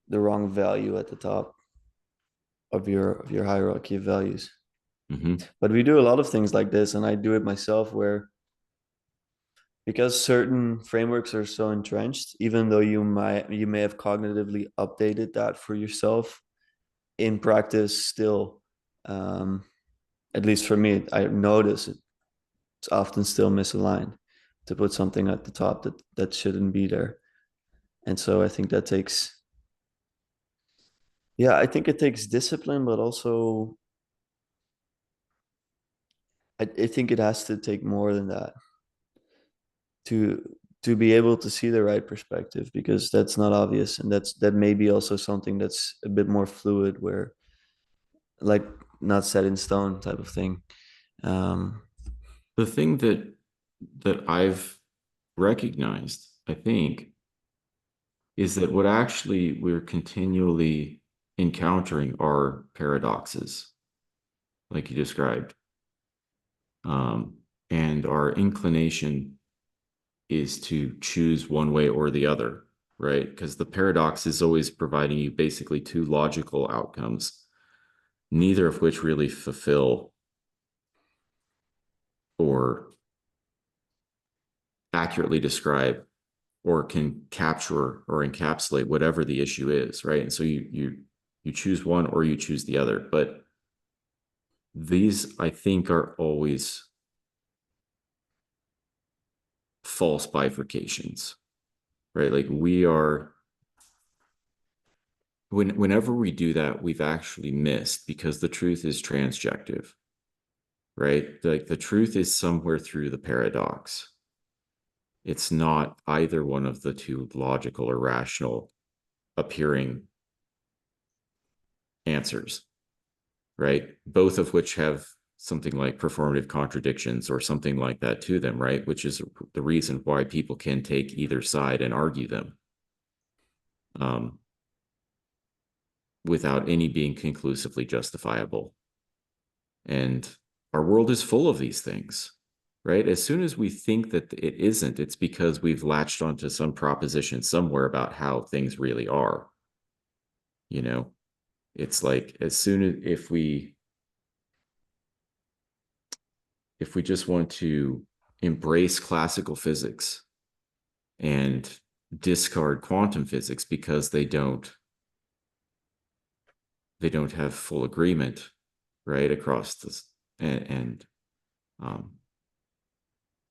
the wrong value at the top of your hierarchy of values. Mm-hmm. But we do a lot of things like this, and I do it myself where because certain frameworks are so entrenched, even though you may have cognitively updated that for yourself, in practice still um, at least for me, I notice it's often still misaligned to put something at the top that shouldn't be there. And so I think that takes, yeah, I think it takes discipline, but also I think it has to take more than that to to be able to see the right perspective, because that's not obvious, and that may be also something that's a bit more fluid, where like not set in stone type of thing. Um, The thing that I've recognized, I think, is that what actually we're continually encountering are paradoxes, like you described. Um, and our inclination is to choose one way or the other, right? Because the paradox is always providing you basically two logical outcomes, neither of which really fulfill or accurately describe or can capture or encapsulate whatever the issue is, right? And so you choose one or you choose the other. But these, I think, are always false bifurcations, right? Like we are whenever we do that, we've actually missed because the truth is transjective, right? Like the truth is somewhere through the paradox. It's not either one of the two logical or rational appearing answers, right? Both of which have something like performative contradictions or something like that to them, right? Which is the reason why people can take either side and argue them um, without any being conclusively justifiable. And our world is full of these things, right? As soon as we think that it isn't, it's because we've latched onto some proposition somewhere about how things really are. You know, it's like as soon as if we just want to embrace classical physics and discard quantum physics because they don't have full agreement, right, across this and um,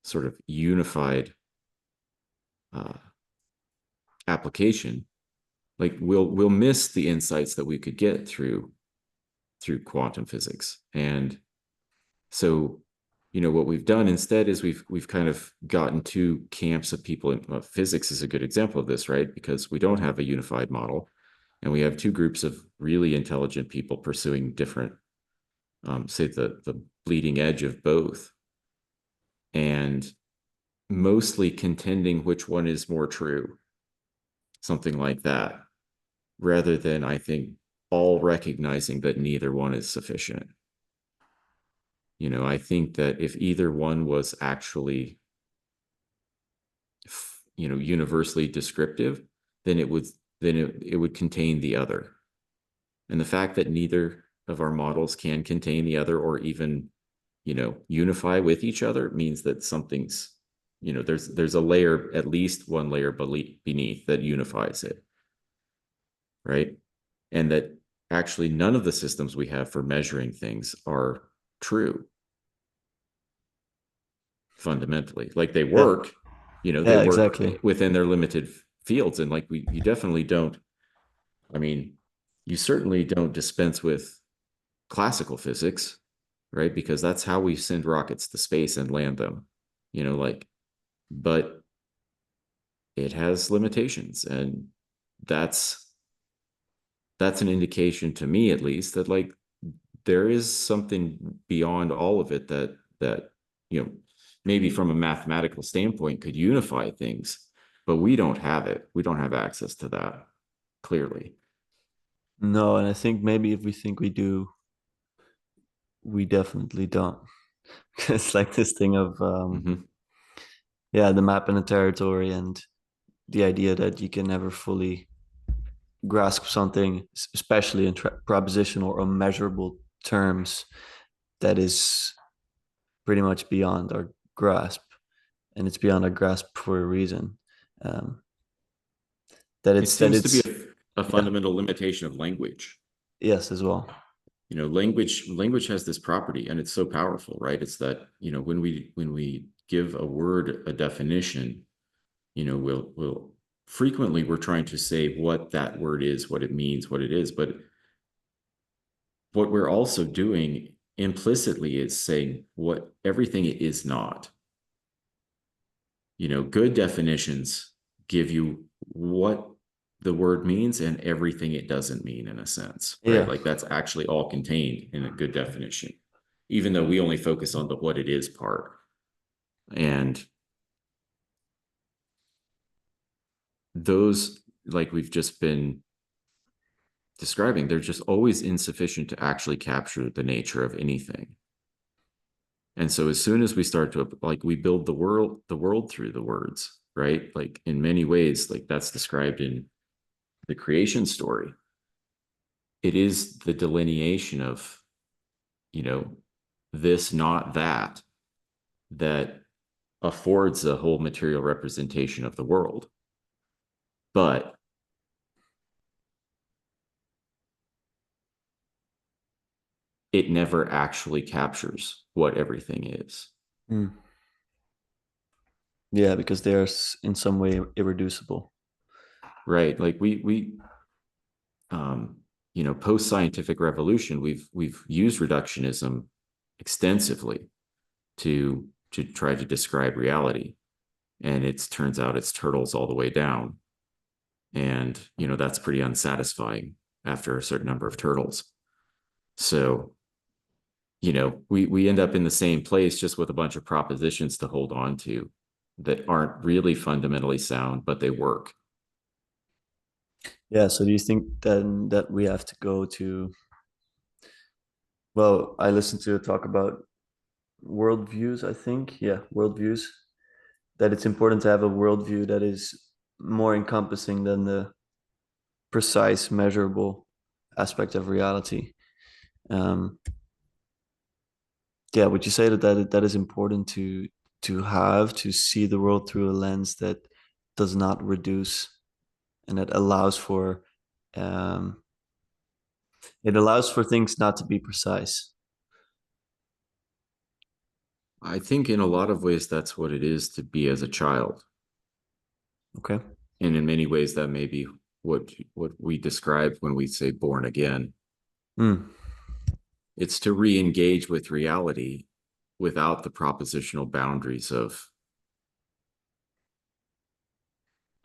sort of unified uh, application, like we'll miss the insights that we could get through quantum physics. And so, what we've done instead is we've kind of gotten two camps of people. In physics is a good example of this, right? Because we don't have a unified model, and we have two groups of really intelligent people pursuing different, say the bleeding edge of both, and mostly contending which one is more true, something like that, rather than, I think, all recognizing that neither one is sufficient. I think that if either one was actually, universally descriptive, then it would contain the other. And the fact that neither of our models can contain the other or even, unify with each other means that something's, there's a layer, at least one layer beneath that unifies it, right? And that actually none of the systems we have for measuring things are true fundamentally. Like they yeah, work, they yeah, work exactly. within their limited fields. And like you definitely don't, I mean, you certainly don't dispense with classical physics, right? Because that's how we send rockets to space and land them, like, but it has limitations. And that's, that's an indication to me, at least, that like there is something beyond all of it that you know maybe from a mathematical standpoint could unify things, but we don't have it. We don't have access to that, clearly. No, and I think maybe if we think we do, we definitely don't. It's like this thing of Mm-hmm. yeah, the map and the territory, and the idea that you can never fully grasp something, especially in propositional or measurable terms, that is pretty much beyond our grasp, and it's beyond our grasp for a reason. Um, that It it's that seems to be it's a yeah, fundamental limitation of language. yes, as well. Language has this property, and it's so powerful, right? It's that, when we give a word a definition, we'll frequently we're trying to say what that word is, what it means, what it is. But what we're also doing implicitly is saying what everything it is not. Good definitions give you what the word means and everything it doesn't mean in a sense, right? Yeah. Like that's actually all contained in a good definition, even though we only focus on the what it is part. And those, like we've just been describing, they're just always insufficient to actually capture the nature of anything. And so as soon as we start to like we build the world through the words, right? Like in many ways, like that's described in the creation story. It is the delineation of, you know, this, not that, that affords a whole material representation of the world. But it never actually captures what everything is. Mm. Yeah, because they're in some way irreducible. Right. Like um, post scientific revolution, we've used reductionism extensively to try to describe reality, and it turns out it's turtles all the way down, and that's pretty unsatisfying after a certain number of turtles. So we end up in the same place just with a bunch of propositions to hold on to that aren't really fundamentally sound, but they work. Yeah. So do you think then that we have to go to, well, I listened to a talk about worldviews, I think. Yeah, worldviews. That it's important to have a worldview that is more encompassing than the precise, measurable aspect of reality. Um, yeah, would you say that that is important to have to see the world through a lens that does not reduce and that allows for um, it allows for things not to be precise. I think in a lot of ways that's what it is to be as a child, Okay. and in many ways that may be what we describe when we say born again. Mm. It's to re-engage with reality without the propositional boundaries of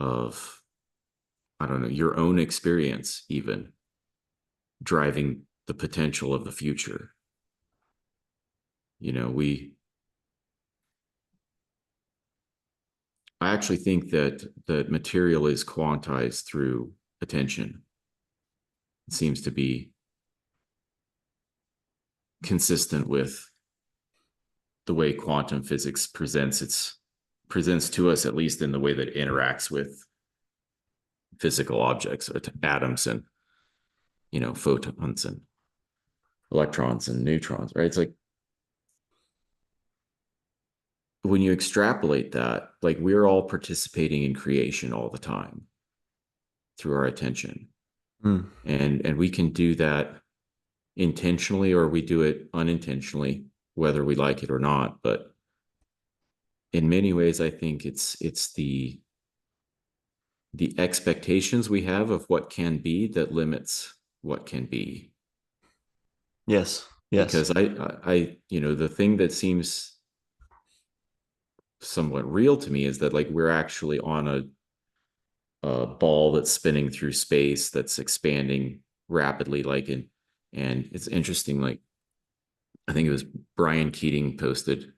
I don't know, your own experience, even driving the potential of the future. We I actually think that material is quantized through attention. It seems to be consistent with the way quantum physics presents to us, at least in the way that it interacts with physical objects, atoms and photons and electrons and neutrons, right? It's like when you extrapolate that, like we're all participating in creation all the time through our attention. Mm. And we can do that intentionally or we do it unintentionally, whether we like it or not. But in many ways, I think it's the expectations we have of what can be that limits what can be. Yes. Yes. Because the thing that seems somewhat real to me is that like we're actually on a ball that's spinning through space that's expanding rapidly, and it's interesting. Like I think it was Brian Keating posted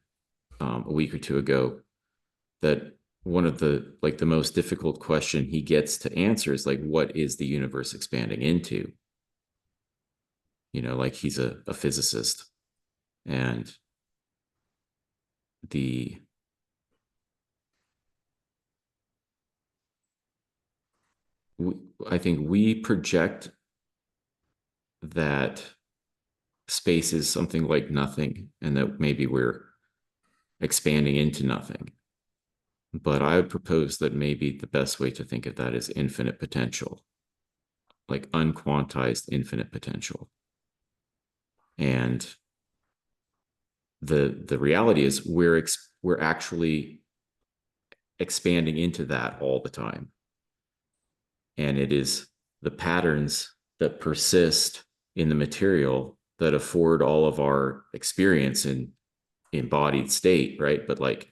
a week or two ago that one of the most difficult question he gets to answer is like, what is the universe expanding into? Like he's a physicist, and the I think we project that space is something like nothing, and that maybe we're expanding into nothing. But I would propose that maybe the best way to think of that is infinite potential, like unquantized infinite potential. And the reality is we're actually expanding into that all the time. And it is the patterns that persist in the material that afford all of our experience in embodied state, right? But like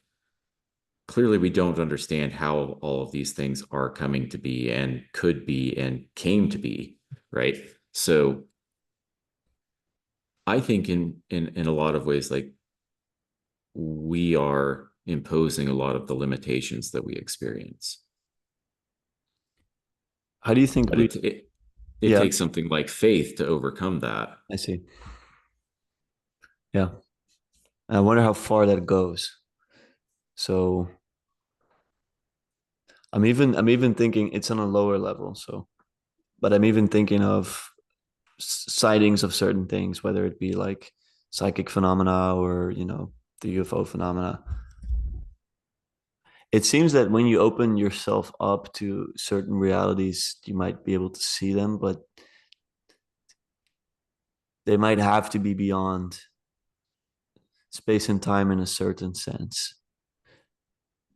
clearly we don't understand how all of these things are coming to be and could be and came to be, right? So I think in a lot of ways, like we are imposing a lot of the limitations that we experience. How do you think But we? it Yeah, takes something like faith to overcome that. I see. Yeah, I wonder how far that goes. So I'm even thinking it's on a lower level. So, but I'm even thinking of sightings of certain things, whether it be like psychic phenomena or the UFO phenomena. It seems that when you open yourself up to certain realities, you might be able to see them, but they might have to be beyond space and time in a certain sense,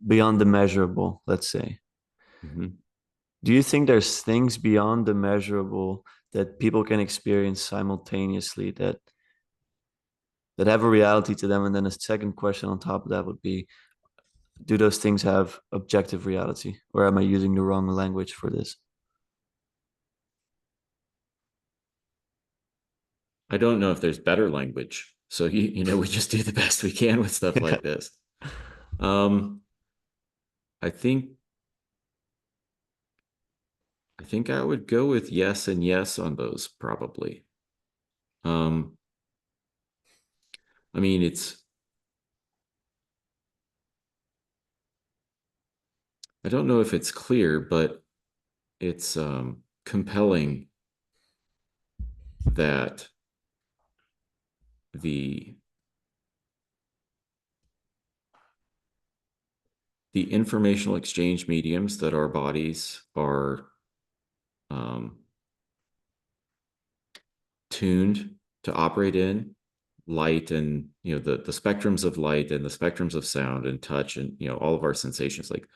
beyond the measurable, let's say. Mm-hmm. Do you think there's things beyond the measurable that people can experience simultaneously that have a reality to them? And then a second question on top of that would be, do those things have objective reality? Or am I using the wrong language for this? I don't know if there's better language. So we just do the best we can with stuff Yeah. like this. Um, I think I think I would go with yes and yes on those probably. Um, I mean, I don't know if it's clear, but it's compelling that the the informational exchange mediums that our bodies are um, tuned to operate in, light and the spectrums of light and the spectrums of sound and touch and all of our sensations, like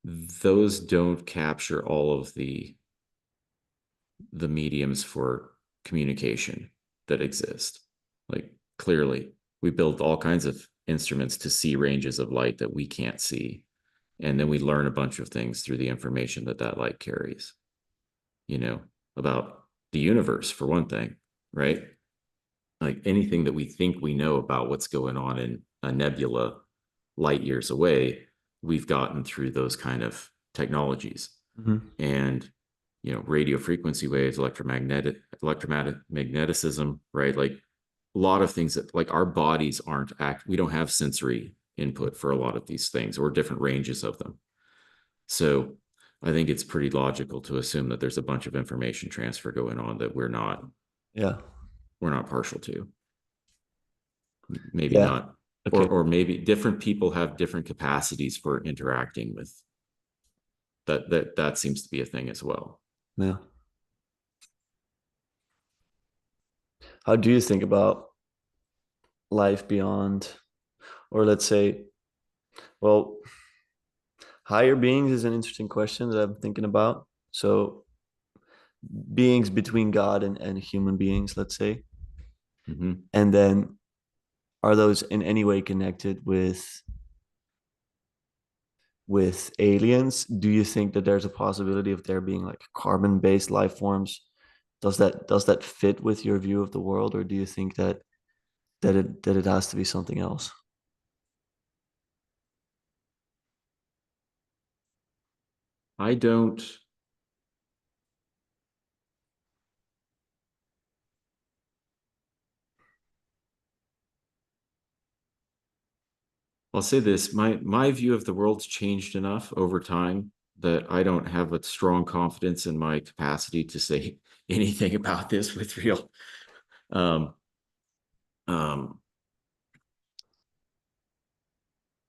those don't capture all of the mediums for communication that exist. Like clearly, we build all kinds of instruments to see ranges of light that we can't see. And then we learn a bunch of things through the information that that light carries, you know, about the universe, for one thing, right? Like anything that we think we know about what's going on in a nebula light years away, we've gotten through those kind of technologies. Mhm. And radio frequency waves, electromagnetism, right? Like a lot of things that, like, our bodies aren't we don't have sensory input for a lot of these things or different ranges of them. So I think it's pretty logical to assume that there's a bunch of information transfer going on that Yeah. we're not partial to. Maybe Yeah. not, or Okay. maybe different people have different capacities for interacting with that seems to be a thing as well. Yeah. How do you think about life beyond, or let's say, well, higher beings is an interesting question that I'm thinking about. So, beings between God and human beings, let's say. Mm-hmm. And then are those in any way connected with aliens? Do you think that there's a possibility of there being like carbon-based life forms? Does that fit with your view of the world, or do you think that it has to be something else? I don't I'll say this, my view of the world's changed enough over time that I don't have a strong confidence in my capacity to say anything about this with real um um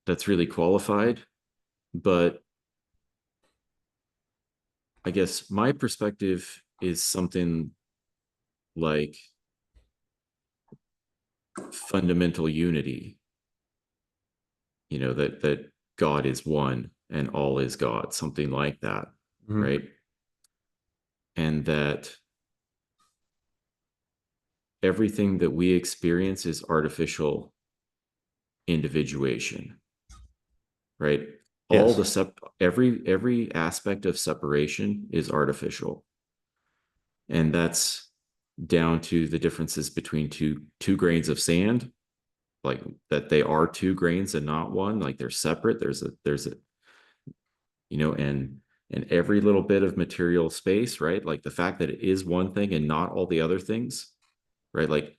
that's really qualified. But I guess my perspective is something like fundamental unity, that God is one and all is God, something like that, Mhm. right? And that everything that we experience is artificial individuation, right? All Yes. the every aspect of separation is artificial. And that's down to the differences between two grains of sand, like that they are two grains and not one, like they're separate. There's a and every little bit of material space, right? Like the fact that it is one thing and not all the other things, right? Like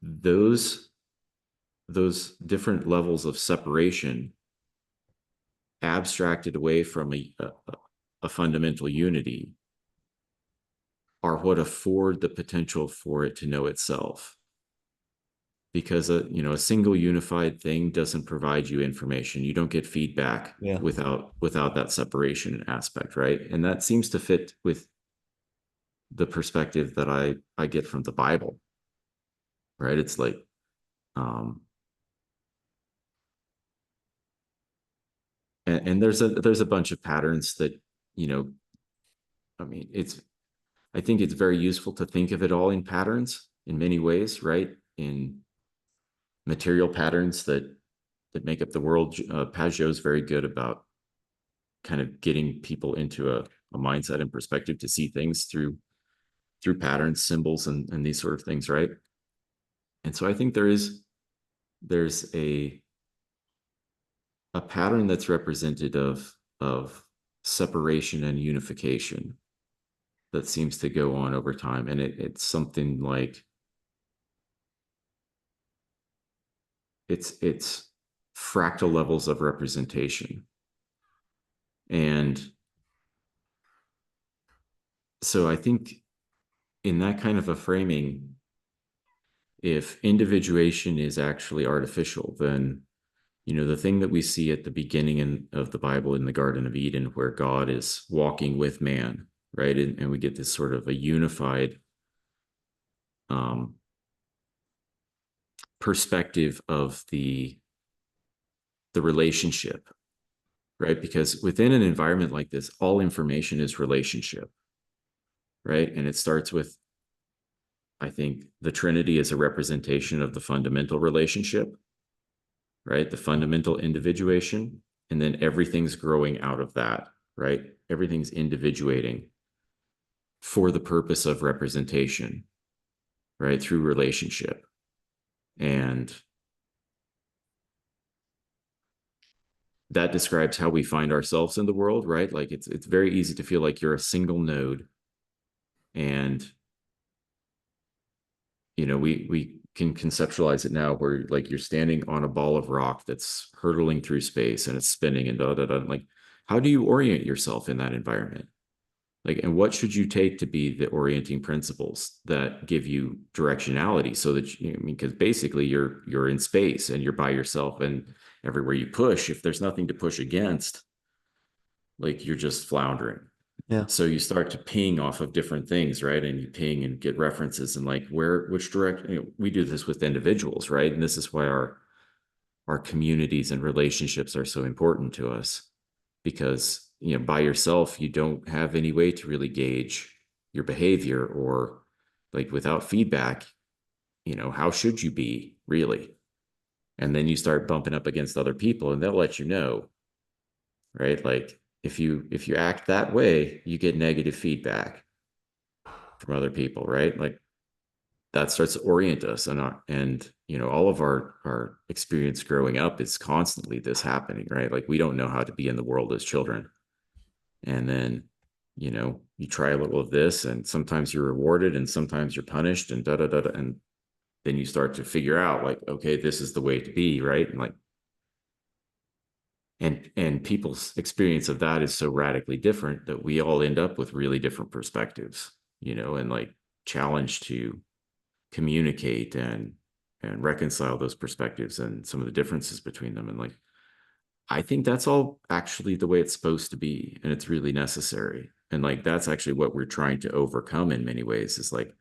those those different levels of separation abstracted away from a fundamental unity are what afford the potential for it to know itself, because a single unified thing doesn't provide you information. You don't get feedback Yeah. without that separation aspect, right? And that seems to fit with the perspective that I get from the Bible, right? It's like um and there's a bunch of patterns that, you know I mean, I think it's very useful to think of it all in patterns in many ways, right? In material patterns that make up the world. Pageau's very good about kind of getting people into a mindset and perspective to see things through patterns, symbols, and these sort of things, right? And so I think there's a pattern that's represented of separation and unification that seems to go on over time, and it's something like it's fractal levels of representation. And so I think in that kind of a framing, if individuation is actually artificial, then the thing that we see at the beginning of the Bible in the Garden of Eden, where God is walking with man, right? And we get this sort of a unified um, perspective of the relationship, right? Because within an environment like this, all information is relationship, right? And it starts with, I think, the Trinity is a representation of the fundamental relationship, right? The fundamental individuation. And then everything's growing out of that, right? Everything's individuating for the purpose of representation, right? Through relationship. And that describes how we find ourselves in the world, right? Like it's very easy to feel like you're a single node. And we can conceptualize it now where like you're standing on a ball of rock that's hurtling through space and it's spinning and da da da. Like, how do you orient yourself in that environment? Like, and what should you take to be the orienting principles that give you directionality, so that I mean, because basically you're in space and you're by yourself, and everywhere you push, if there's nothing to push against, like you're just floundering. Yeah. So you start to ping off of different things, right? And you ping and get references, and like which direction. We do this with individuals, right? And this is why our communities and relationships are so important to us, because by yourself you don't have any way to really gauge your behavior, or like without feedback, how should you be really? And then you start bumping up against other people and they'll let you know, right? Like if you act that way, you get negative feedback from other people, right? Like that starts to orient us, and all of our experience growing up is constantly this happening, right? Like we don't know how to be in the world as children, and then you try a little of this, and sometimes you're rewarded and sometimes you're punished, and da da da, and then you start to figure out like, okay, this is the way to be, right? And like and people's experience of that is so radically different that we all end up with really different perspectives, and like challenge to communicate and reconcile those perspectives and some of the differences between them. And like I think that's all actually the way it's supposed to be, and it's really necessary. And like that's actually what we're trying to overcome in many ways, is like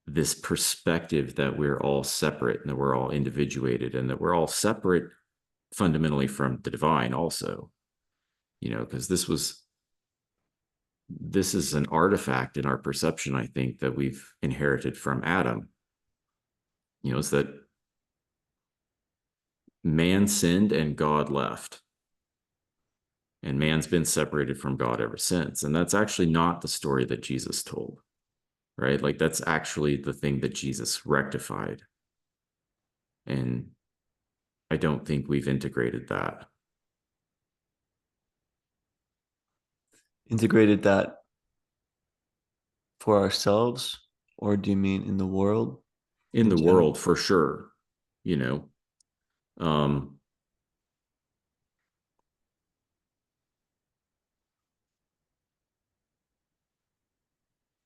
this perspective that we're all separate and that we're all individuated and that we're all separate fundamentally from the divine also, because this is an artifact in our perception, I think, that we've inherited from Adam. Is that man sinned and God left. And man's been separated from God ever since. And that's actually not the story that Jesus told, right? Like that's actually the thing that Jesus rectified. And I don't think we've integrated that Integrated that for ourselves, or do you mean in the world in in the general? world for sure. You know, um,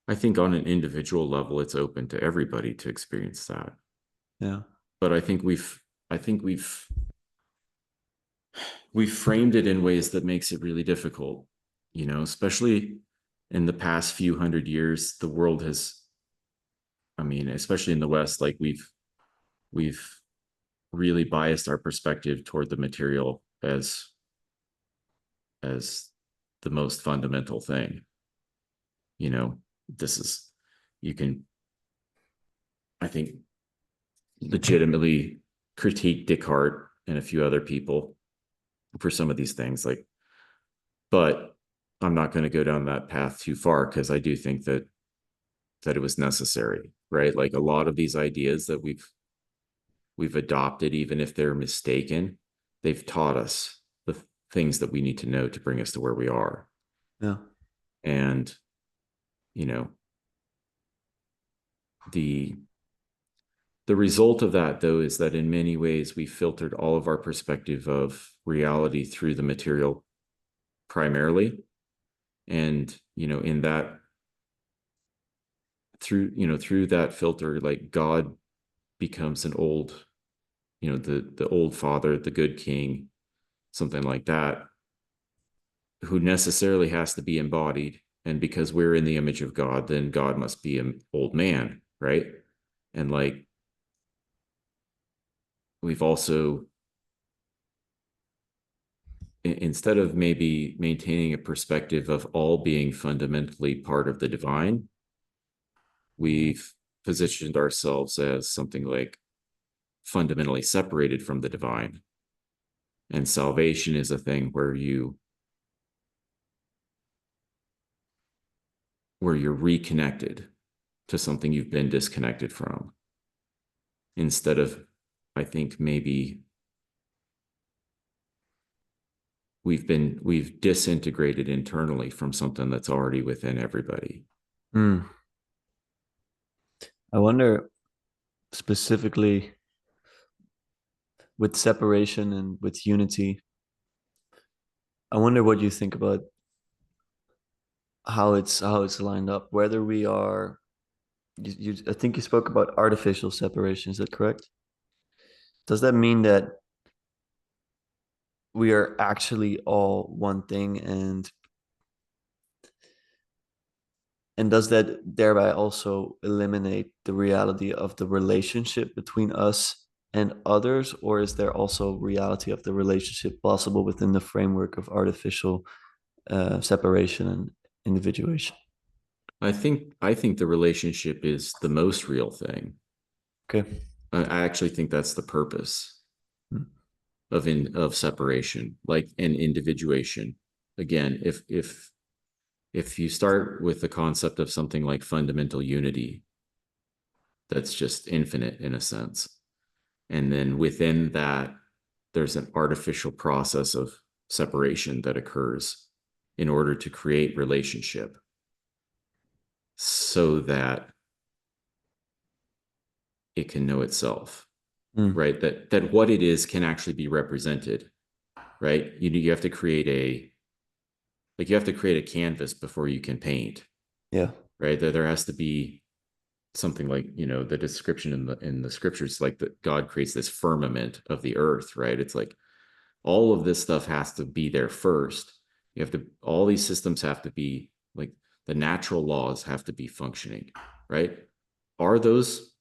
I think on an individual level, it's open to everybody to experience that. Yeah. But I think we've framed it in ways that makes it really difficult, you know, especially in the past few hundred years, the world has, I mean, especially in the West, like we've really biased our perspective toward the material as the most fundamental thing. You know, this is you can, I think, legitimately critique Descartes and a few other people for some of these things. Like, but I'm not going to go down that path too far because I do think that it was necessary, right? Like a lot of these ideas that we've adopted, even if they're mistaken, they've taught us the things that we need to know to bring us to where we are. Yeah. And, you know, the the result of that though is that in many ways we filtered all of our perspective of reality through the material primarily. And, you know, in that through that filter, like God becomes an old, you know, the old father, the good king, something like that, who necessarily has to be embodied. And because we're in the image of God, then God must be an old man, right? And like we've also, instead of maybe maintaining a perspective of all being fundamentally part of the divine, we've positioned ourselves as something like fundamentally separated from the divine. And salvation is a thing where you're reconnected to something you've been disconnected from, instead of, I think, maybe we've disintegrated internally from something that's already within everybody. Hmm. I wonder specifically with separation and with unity. I wonder what you think about how it's lined up. Whether we are, I think you spoke about artificial separation. Is that correct? Does that mean that we are actually all one thing, and does that thereby also eliminate the reality of the relationship between us and others, or is there also reality of the relationship possible within the framework of artificial separation and individuation? I think the relationship is the most real thing. Okay. I actually think that's the purpose Hmm. of separation, like an individuation. Again, if you start with the concept of something like fundamental unity, that's just infinite in a sense. And then within that, there's an artificial process of separation that occurs in order to create relationship so that it can know itself, Hmm. right? That what it is can actually be represented, right? You have to create you have to create a canvas before you can paint, Yeah. right? There has to be something like, you know, the description in the scriptures, like that God creates this firmament of the earth, right? It's like all of this stuff has to be there first. You have to, all these systems have to be like, the natural laws have to be functioning, right? Are those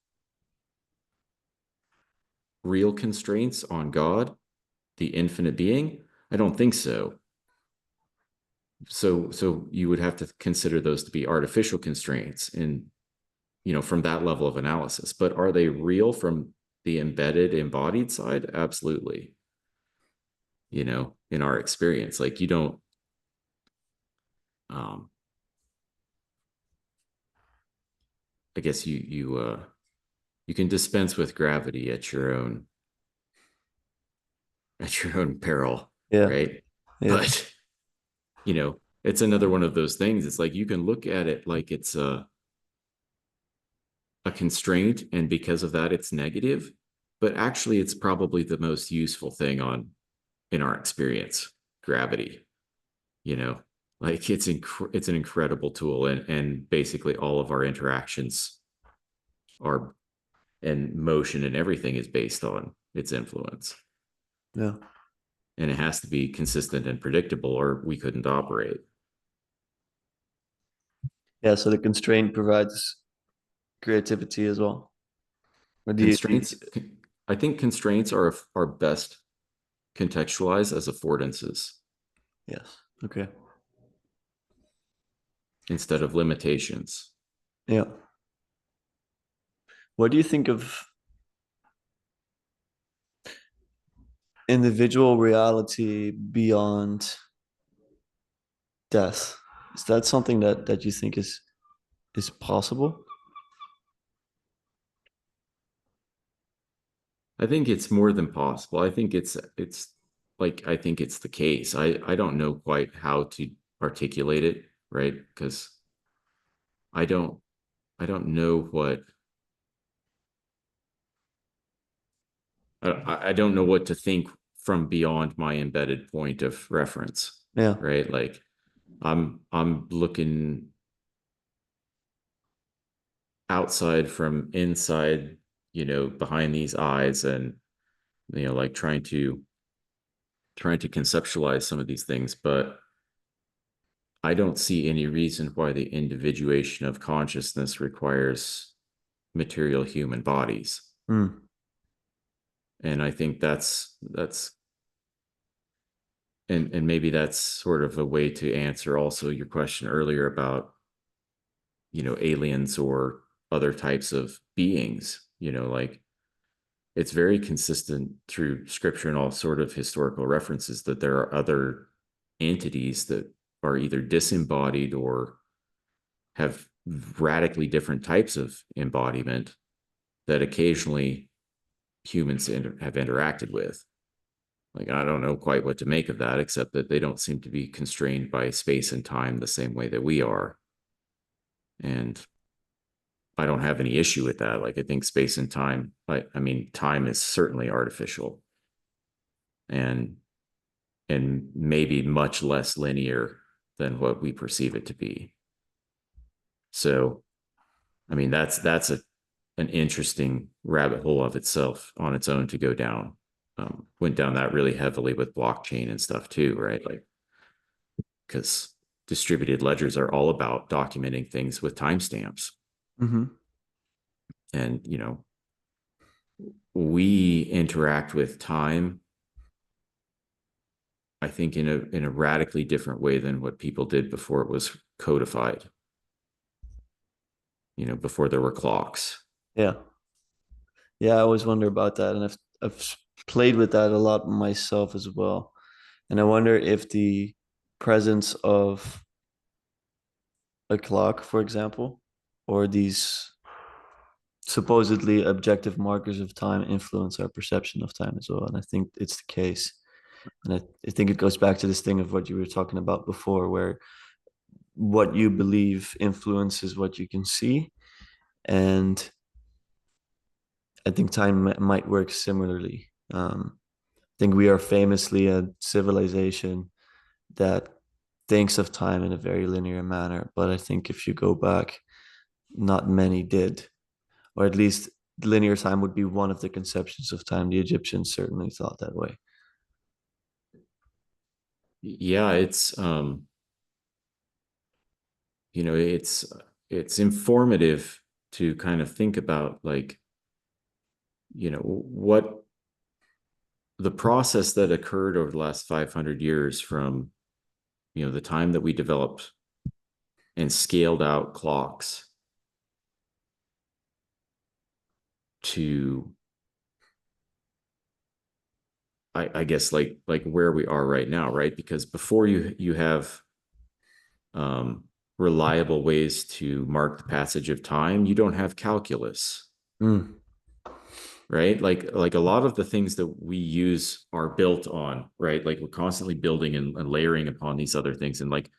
real constraints on God, the infinite being? I don't think so. So you would have to consider those to be artificial constraints in, you know, from that level of analysis. But are they real from the embedded embodied side, absolutely. In our experience, like you don't, um I guess you can dispense with gravity at your own peril, Yeah. right? Yeah. But it's another one of those things. It's like you can look at it like it's a constraint, and because of that it's negative, but actually it's probably the most useful thing on in our experience, gravity. you know like it's an incredible tool, and basically all of our interactions are, and motion and everything is based on its influence, Yeah. and it has to be consistent and predictable or we couldn't operate. Yeah. So the constraint provides creativity as well. Or do you, Constraints, I think constraints are best contextualized as affordances yes. Okay. instead of limitations. Yeah. What do you think of individual reality beyond death? Is that something that you think is possible? I think it's more than possible. I think it's like I think it's the case. I don't know quite how to articulate it, right? Because I don't I don't know what I don't know what to think from beyond my embedded point of reference, Yeah. right? Like I'm looking outside from inside, behind these eyes, and like trying to conceptualize some of these things, but I don't see any reason why the individuation of consciousness requires material human bodies. Mm. And I think that's and maybe that's sort of a way to answer also your question earlier about, aliens or other types of beings, like it's very consistent through scripture and all sort of historical references that there are other entities that are either disembodied or have radically different types of embodiment that occasionally humans have interacted with. Like, I don't know quite what to make of that, except that they don't seem to be constrained by space and time the same way that we are. And I don't have any issue with that. Like, I think space and time, I mean, time is certainly artificial and maybe much less linear than what we perceive it to be. So, I mean, that's an interesting rabbit hole of itself on its own to go down. Went down that really heavily with blockchain and stuff too, right? Like, because distributed ledgers are all about documenting things with timestamps. Hmm. And, we interact with time, I think, in a radically different way than what people did before it was codified, before there were clocks. Yeah. Yeah, I always wonder about that, and I've played with that a lot myself as well. And I wonder if the presence of a clock, for example, or these supposedly objective markers of time influence our perception of time as well. And I think it's the case. And I think it goes back to this thing of what you were talking about before, where what you believe influences what you can see. And I think time might work similarly. I think we are famously a civilization that thinks of time in a very linear manner. But I think if you go back, not many did, or at least linear time would be one of the conceptions of time. The Egyptians certainly thought that way. Yeah, it's informative to kind of think about, like, what the process that occurred over the last 500 years from, the time that we developed and scaled out clocks to I guess like where we are right now, right? Because before you have um, reliable ways to mark the passage of time, you don't have calculus, Mm, right? Like a lot of the things that we use are built on, right? Like we're constantly building and layering upon these other things, and like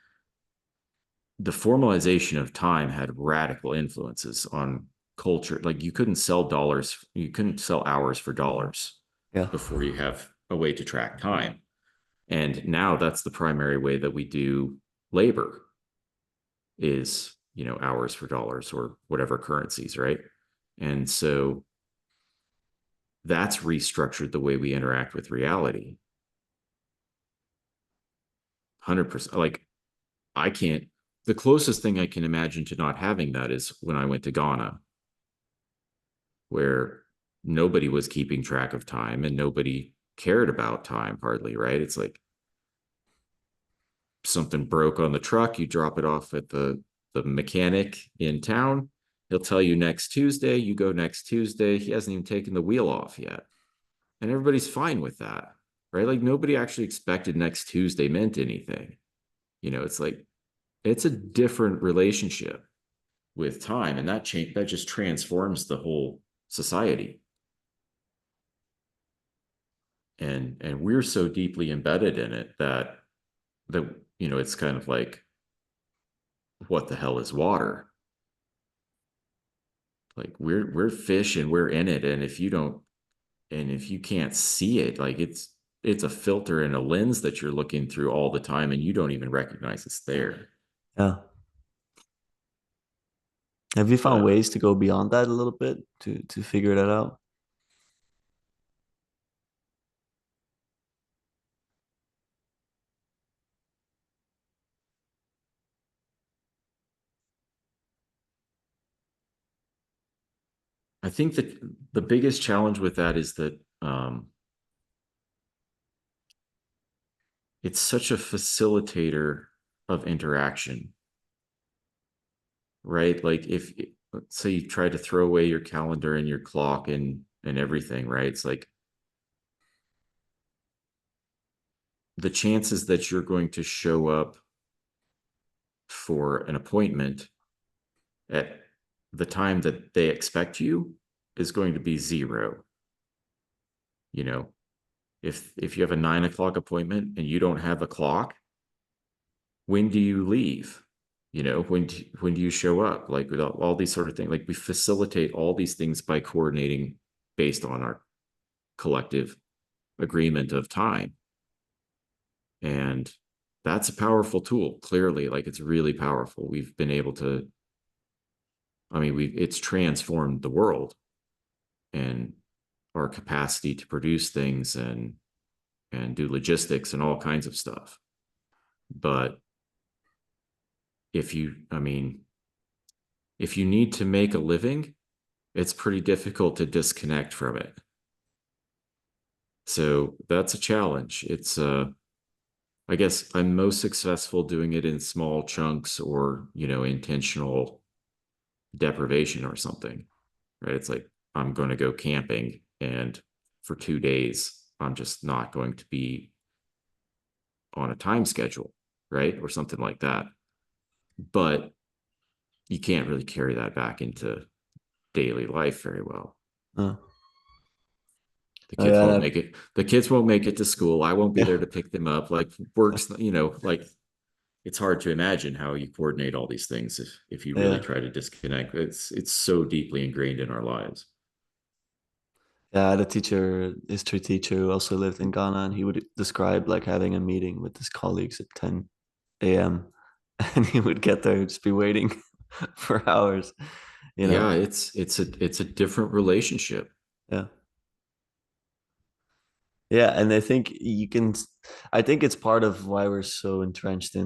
the formalization of time had radical influences on culture. Like you couldn't sell hours for dollars yeah. before you have a way to track time. And now that's the primary way that we do labor is, hours for dollars or whatever currencies, right? And so that's restructured the way we interact with reality. 100%. Like I can't, the closest thing I can imagine to not having that is when I went to Ghana, where nobody was keeping track of time and nobody cared about time hardly, right? It's like something broke on the truck, you drop it off at the mechanic in town. He'll tell you next Tuesday, you go next Tuesday. He hasn't even taken the wheel off yet. And everybody's fine with that, right? Like nobody actually expected next Tuesday meant anything. It's like it's a different relationship with time, and that just transforms the whole society. And we're so deeply embedded in it that it's kind of like what the hell is water? Like we're fish and we're in it, and if you can't see it, like it's a filter and a lens that you're looking through all the time and you don't even recognize it's there. Yeah. Have you found But ways to go beyond that a little bit to figure that out? I think that the biggest challenge with that is that it's such a facilitator of interaction, right? Like if let's say you try to throw away your calendar and your clock and everything, right? It's like the chances that you're going to show up for an appointment at the time that they expect you is going to be zero. You know, if you have a 9 o'clock appointment and you don't have a clock, when do you leave? When do you show up? Like with all these sort of things, like we facilitate all these things by coordinating based on our collective agreement of time. And that's a powerful tool, clearly. Like it's really powerful. We've been able to, I mean, it's transformed the world and our capacity to produce things and do logistics and all kinds of stuff. But I mean, if you need to make a living, it's pretty difficult to disconnect from it. So that's a challenge. I guess I'm most successful doing it in small chunks or, intentional deprivation or something, right? It's like I'm going to go camping and for 2 days, I'm just not going to be on a time schedule, right? Or something like that. But you can't really carry that back into daily life very well. Uh, The oh kids yeah, won't make it. The kids won't make it to school. I won't be yeah, there to pick them up. Like works, like it's hard to imagine how you coordinate all these things if you really yeah. try to disconnect. It's so deeply ingrained in our lives. Yeah, I had a teacher, history teacher who also lived in Ghana, and he would describe like having a meeting with his colleagues at 10 a.m. and he would get there and just be waiting for hours, you know. Yeah, it's a different relationship. Yeah. Yeah, and I think it's part of why we're so entrenched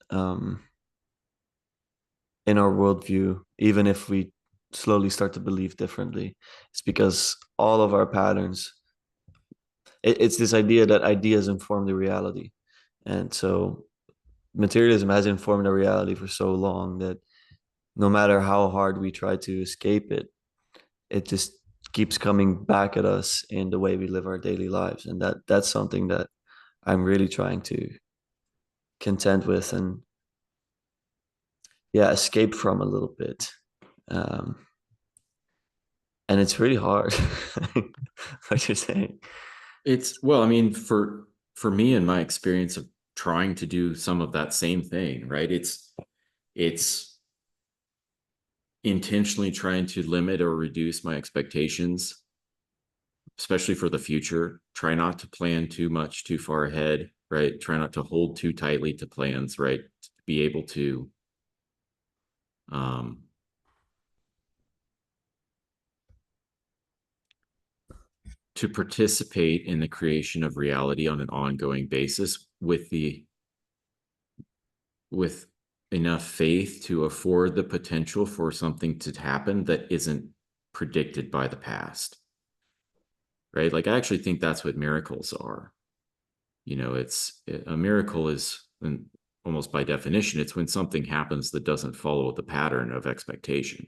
um in our worldview, even if we slowly start to believe differently. It's because all of our patterns, it's this idea that ideas inform the reality. And so materialism has informed our reality for so long that no matter how hard we try to escape it, it just keeps coming back at us in the way we live our daily lives, and that's something that I'm really trying to contend with and yeah, escape from a little bit. Um, and it's really hard. What you're saying. It's well, I mean, for me and my experience of trying to do some of that same thing, right? It's intentionally trying to limit or reduce my expectations, especially for the future. Try not to plan too much too far ahead, right? Try not to hold too tightly to plans, right? To be able um to participate in the creation of reality on an ongoing basis with enough faith to afford the potential for something to happen that isn't predicted by the past, right? Like I actually think that's what miracles are. It's a miracle is, and almost by definition, it's when something happens that doesn't follow the pattern of expectation.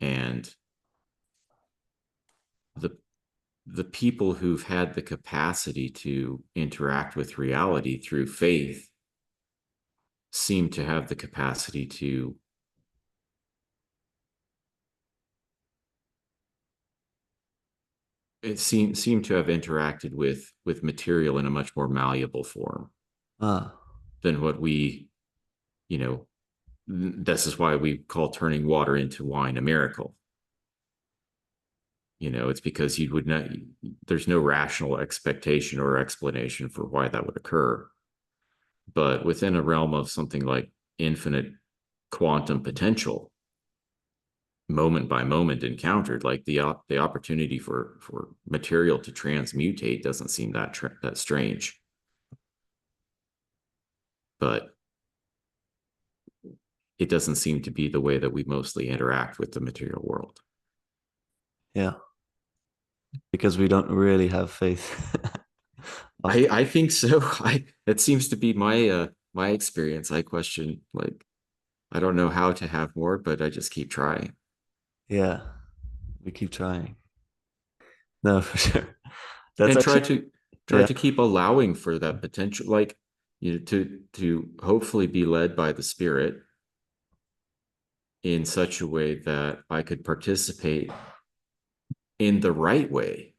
And the the people who've had the capacity to interact with reality through faith seem to have the capacity to it seem to have interacted with material in a much more malleable form Ah, than what we, you know this is why we call turning water into wine a miracle. It's because you would not there's no rational expectation or explanation for why that would occur. But within a realm of something like infinite quantum potential, moment by moment encountered, like the opportunity for material to transmutate doesn't seem that strange. But it doesn't seem to be the way that we mostly interact with the material world. yeah, because we don't really have faith. I Often. I think so. I That seems to be my experience. I question, like, I don't know how to have more, but I just keep trying Yeah, we keep trying. No, for sure. That's and try actually, to try yeah, to keep allowing for that potential, like, to hopefully be led by the spirit in such a way that I could participate in the right way,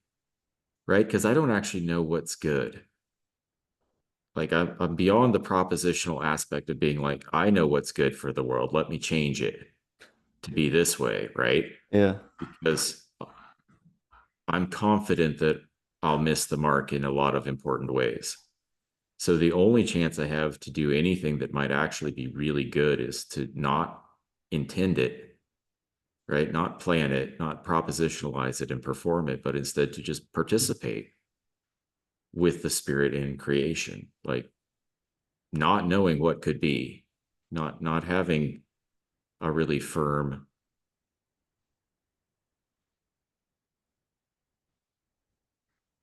right? Because I don't actually know what's good. Like I'm beyond the propositional aspect of being like, I know what's good for the world. Let me change it to be this way, right? yeah, Because I'm confident that I'll miss the mark in a lot of important ways. So the only chance I have to do anything that might actually be really good is to not intend it, right? Not plan it, not propositionalize it and perform it, but instead to just participate with the spirit in creation, like not knowing what could be, not having a really firm,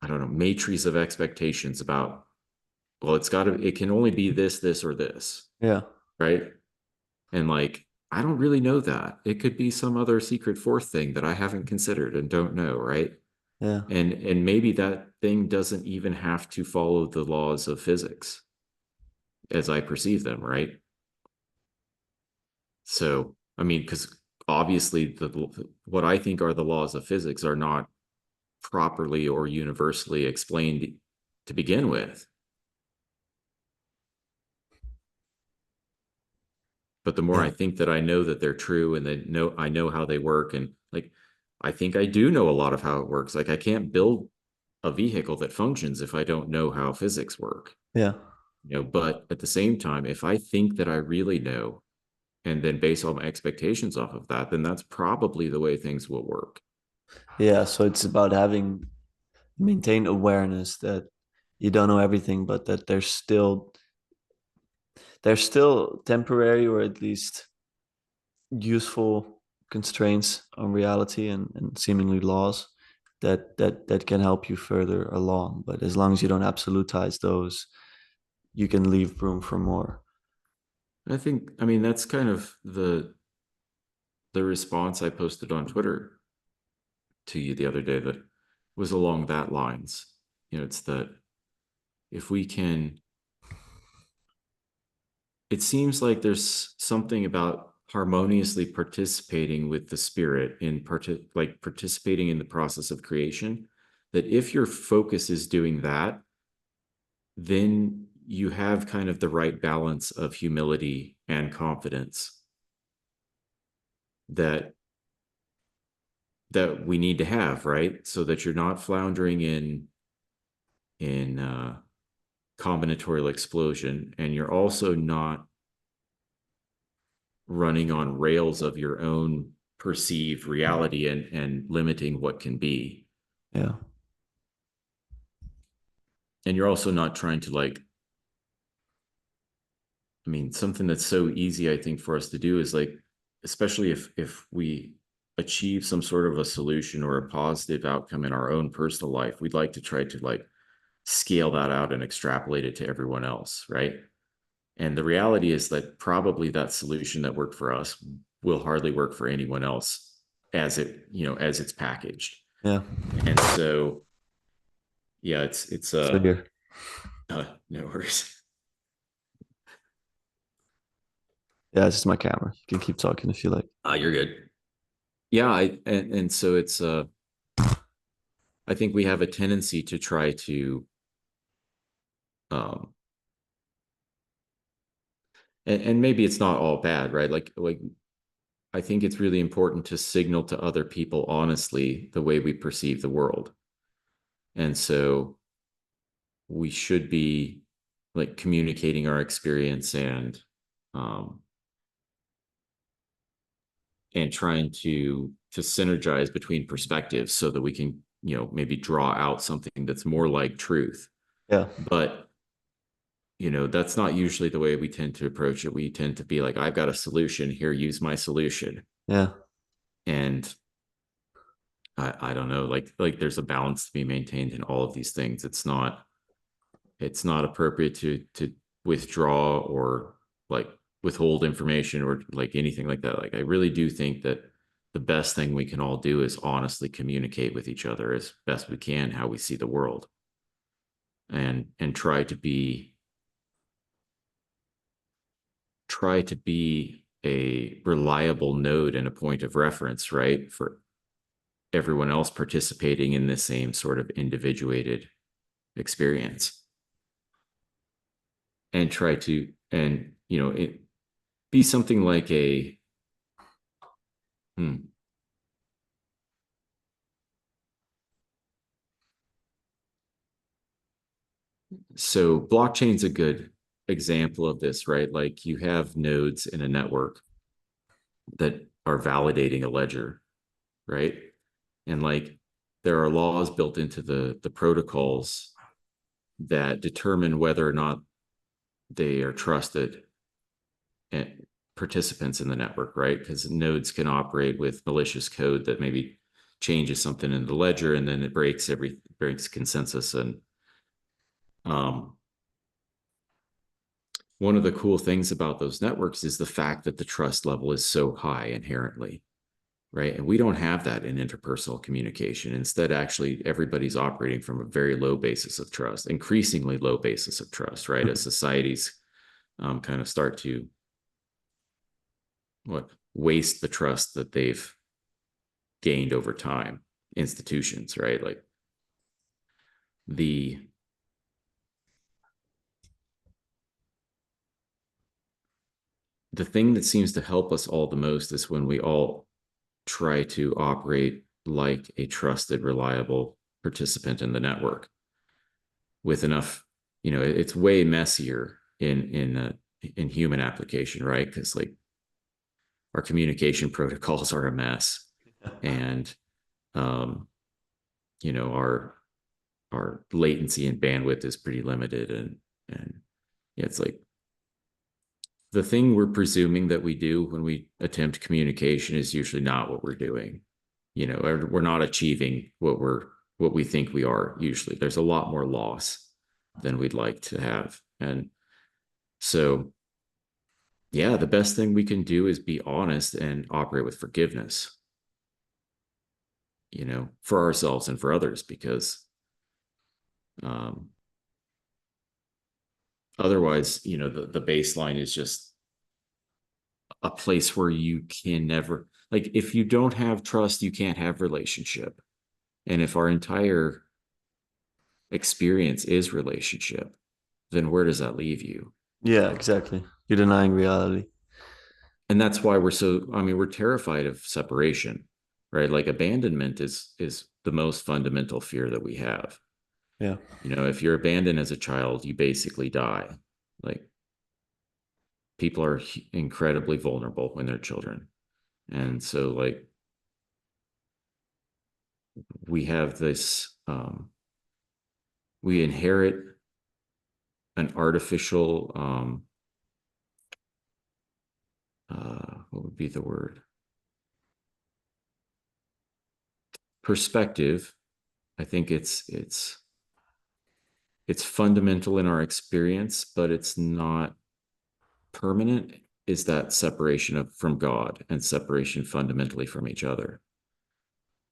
I don't know, matrix of expectations about, well, it can only be this, or this, yeah, right? And like, I don't really know that. It could be some other secret fourth thing that I haven't considered and don't know, right? yeah, And maybe that thing doesn't even have to follow the laws of physics as I perceive them, right? So, I mean, because obviously the what I think are the laws of physics are not properly or universally explained to begin with. But the more I yeah, think that I know that they're true and that I know how they work, and like I think I do know a lot of how it works. Like I can't build a vehicle that functions if I don't know how physics work. yeah, But at the same time, if I think that I really know and then base all my expectations off of that, then that's probably the way things will work. yeah. So it's about having maintain awareness that you don't know everything, but that there's still temporary or at least useful constraints on reality and seemingly laws that can help you further along. But as long as you don't absolutize those, you can leave room for more. I mean, that's kind of the response I posted on Twitter to you the other day that was along that lines. It's that if we can, it seems like there's something about harmoniously participating with the spirit like participating in the process of creation, that if your focus is doing that, then you have kind of the right balance of humility and confidence that we need to have, right? So that you're not floundering in combinatorial explosion, and you're also not running on rails of your own perceived reality and limiting what can be. Yeah. And you're also not trying to like, I mean, something that's so easy, I think, for us to do is like, especially if we achieve some sort of a solution or a positive outcome in our own personal life, we'd like to try to like scale that out and extrapolate it to everyone else, right? And the reality is that probably that solution that worked for us will hardly work for anyone else as it's packaged. Yeah. And so, yeah, it's So here. no worries. Yeah, it's just my camera. You can keep talking if you like. You're good. Yeah, and so it's I think we have a tendency to try to um and maybe it's not all bad, right? Like I think it's really important to signal to other people honestly the way we perceive the world. And so we should be like communicating our experience um and trying to synergize between perspectives so that we can, maybe draw out something that's more like truth. Yeah. But that's not usually the way we tend to approach it. We tend to be like, I've got a solution here, use my solution. Yeah. And I don't know, like there's a balance to be maintained in all of these things. It's not appropriate to withdraw or like withhold information or like anything like that. Like I really do think that the best thing we can all do is honestly communicate with each other as best we can how we see the world, and try to be a reliable node and a point of reference, right, for everyone else participating in the same sort of individuated experience. And try to, and it be something like a hmm, so blockchain's a good example of this, right? Like you have nodes in a network that are validating a ledger, right? And like there are laws built into the protocols that determine whether or not they are trusted and participants in the network, right? Because nodes can operate with malicious code that maybe changes something in the ledger, and then it breaks consensus. And um, one of the cool things about those networks is the fact that the trust level is so high inherently, right? And we don't have that in interpersonal communication. Instead, actually, everybody's operating from a very low basis of trust, increasingly low basis of trust, right? As societies kind of start to waste the trust that they've gained over time, institutions, right? Like the the thing that seems to help us all the most is when we all try to operate like a trusted, reliable participant in the network with enough. It's way messier in human application, right? Because like our communication protocols are a mess, and um, our latency and bandwidth is pretty limited, and yeah, it's like the thing we're presuming that we do when we attempt communication is usually not what we're doing. We're not achieving what we think we are. Usually there's a lot more loss than we'd like to have. And so, yeah, the best thing we can do is be honest and operate with forgiveness. for ourselves and for others, because um, otherwise, the baseline is just a place where you can never, like, if you don't have trust, you can't have relationship. And if our entire experience is relationship, then where does that leave you? Yeah, exactly. You're denying reality. And that's why we're terrified of separation, right? Like, abandonment is the most fundamental fear that we have. Yeah. If you're abandoned as a child, you basically die. Like, people are incredibly vulnerable when they're children. And so, like, we have this, we inherit an artificial, what would be the word? Perspective. I think it's fundamental in our experience, but it's not permanent. Is that separation from God and separation fundamentally from each other,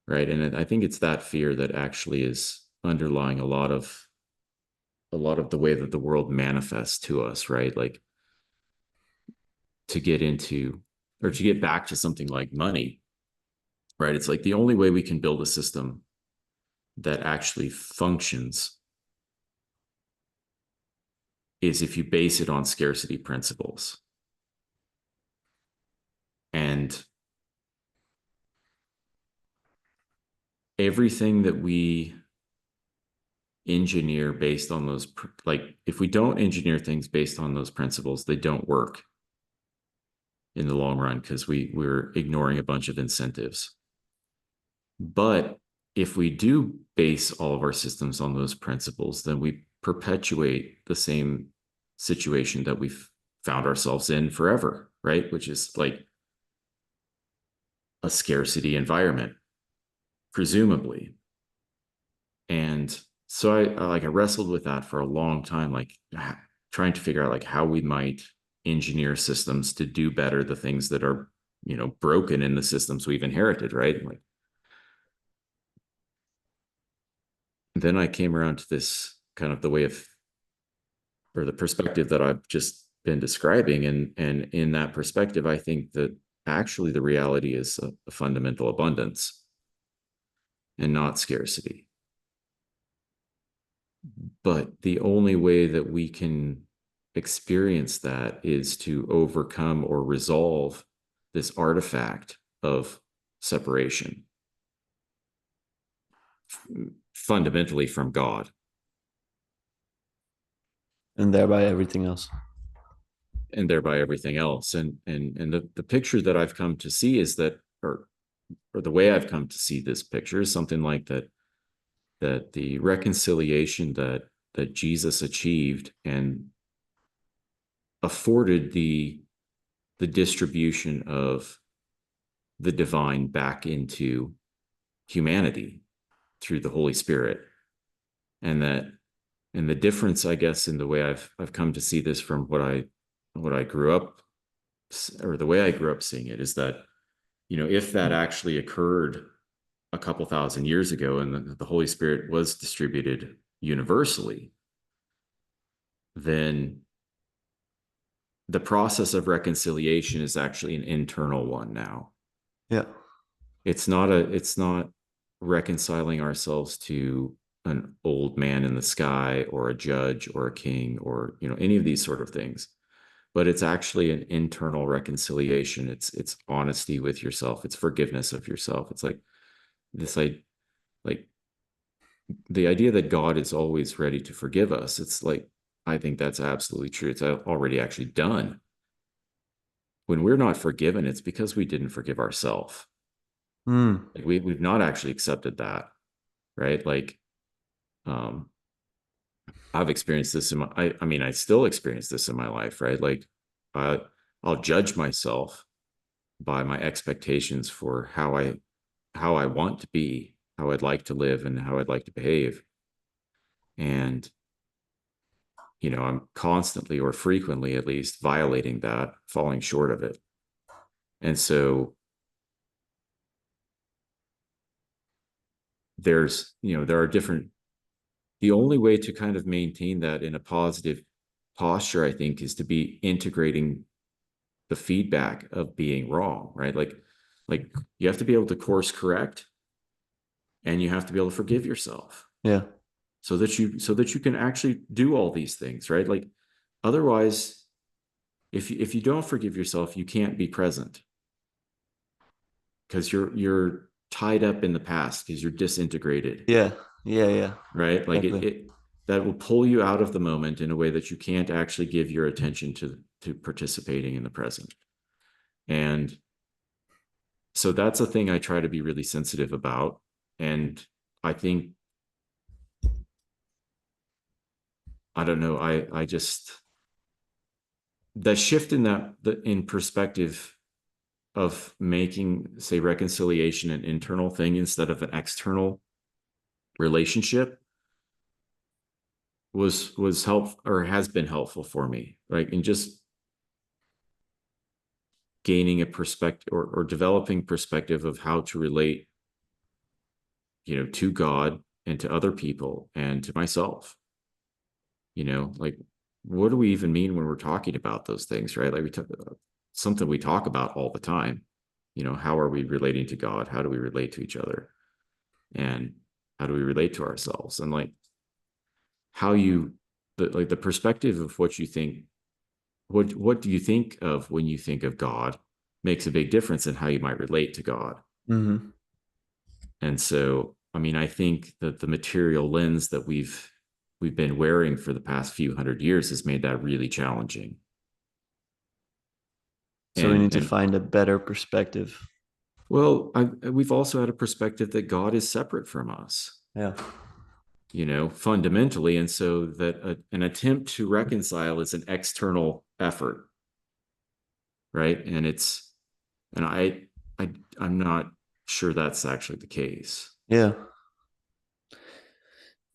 right? And I think it's that fear that actually is underlying a lot of the way that the world manifests to us, right? Like, to get into, or to get back to something like money, right? It's like the only way we can build a system that actually functions is if you base it on scarcity principles. And everything that we engineer based on those, like, if we don't engineer things based on those principles, they don't work in the long run, because we're ignoring a bunch of incentives. But if we do base all of our systems on those principles, then we perpetuate the same situation that we've found ourselves in forever, right? Which is like a scarcity environment, presumably. And so I wrestled with that for a long time, like, trying to figure out, like, how we might engineer systems to do better the things that are, broken in the systems we've inherited, right? Like, then I came around to this kind of the way of, or the perspective that I've just been describing. And in that perspective, I think that actually the reality is a fundamental abundance and not scarcity. But the only way that we can experience that is to overcome or resolve this artifact of separation, fundamentally from God, And thereby everything else. and thereby everything else. And the picture that I've come to see is that, or the way I've come to see this picture is something like that, that the reconciliation that Jesus achieved and afforded the distribution of the divine back into humanity through the Holy Spirit. And that, and the difference, I guess, in the way I've come to see this from what I grew up, or the way I grew up seeing it, is that, if that actually occurred a couple thousand years ago, and the Holy Spirit was distributed universally, then the process of reconciliation is actually an internal one now. Yeah. It's not reconciling ourselves to an old man in the sky, or a judge, or a king, or any of these sort of things, but it's actually an internal reconciliation. It's honesty with yourself, it's forgiveness of yourself. It's like this, like, the idea that God is always ready to forgive us. It's like, I think that's absolutely true. It's already actually done. When we're not forgiven, it's because we didn't forgive ourselves. Mm. Like, we've not actually accepted that, right? Like, um, I've experienced this I mean, I still experience this in my life, right? Like, I, I'll judge myself by my expectations for how I want to be, how I'd like to live, and how I'd like to behave. And, I'm constantly, or frequently at least, violating that, falling short of it. And so there are different, the only way to kind of maintain that in a positive posture, I think, is to be integrating the feedback of being wrong, right? Like you have to be able to course correct, and you have to be able to forgive yourself Yeah. so that you can actually do all these things, right? Like otherwise, if you don't forgive yourself, you can't be present because you're tied up in the past because you're disintegrated, Yeah. Yeah. Yeah. right? Like it, Exactly. it that will pull you out of the moment in a way that you can't actually give your attention to participating in the present. And so that's a thing I try to be really sensitive about. And I think, I don't know, I just, the shift in in perspective of making, say, reconciliation an internal thing instead of an external relationship was helpful, or has been helpful for me, right? And just gaining a perspective, or developing perspective of how to relate, to God and to other people and to myself. Like, what do we even mean when we're talking about those things, right? Like we talk about something we talk about all the time. How are we relating to God? How do we relate to each other? And how do we relate to ourselves? And like how you, the perspective of what you think, what do you think of when you think of God makes a big difference in how you might relate to God. Hmm. And so, I mean, I think that the material lens that we've been wearing for the past few hundred years has made that really challenging. So we need to And find a better perspective. well, we've also had a perspective that God is separate from us, Yeah. fundamentally. And so that an attempt to reconcile is an external effort, right? And I, I'm not sure that's actually the case. Yeah.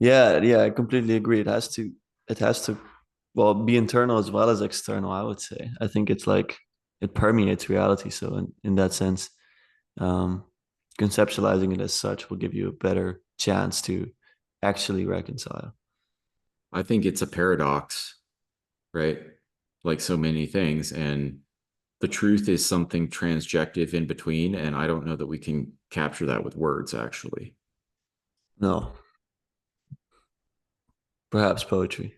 Yeah. Yeah. I completely agree. It has to, well, be internal as well as external, I would say. I think it's like it permeates reality. So in that sense, um, conceptualizing it as such will give you a better chance to actually reconcile. I think it's a paradox, right? Like so many things. And the truth is something transjective in between. And I don't know that we can capture that with words, actually. No, perhaps poetry.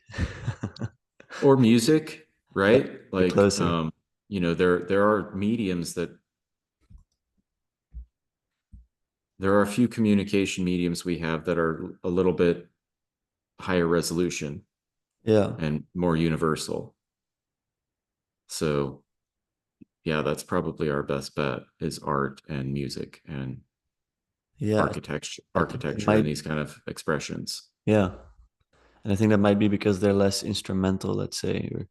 Or music, Yeah, right? get Like, closer. there are mediums there are a few communication mediums we have that are a little bit higher resolution Yeah, and more universal. So yeah, that's probably our best bet is art and music and yeah. I think it architecture and might. these kind of expressions. Yeah, and I think that might be because they're less instrumental. Let's say, or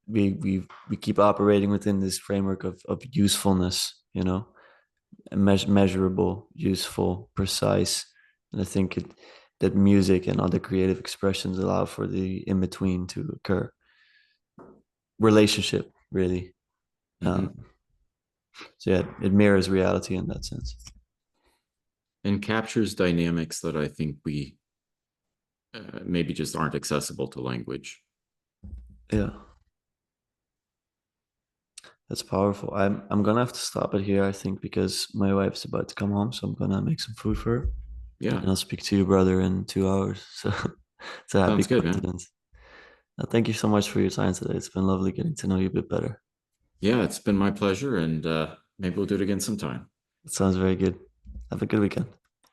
we keep operating within this framework of usefulness. Measurable, useful, precise. And I think that music and other creative expressions allow for the in between to occur. Relationship, really. Mm-hmm. Um, so yeah, it mirrors reality in that sense. And captures dynamics that I think we maybe just aren't accessible to language. Yeah, that's powerful. I'm gonna have to stop it here, I think, because my wife's about to come home, so I'm gonna make some food for her, Yeah, and I'll speak to you, brother, in 2 hours. So it's a happy sounds good, man. coincidence. Thank you so much for your time today. It's been lovely getting to know you a bit better. Yeah, it's been my pleasure, and maybe we'll do it again sometime. It sounds very good. Have a good weekend.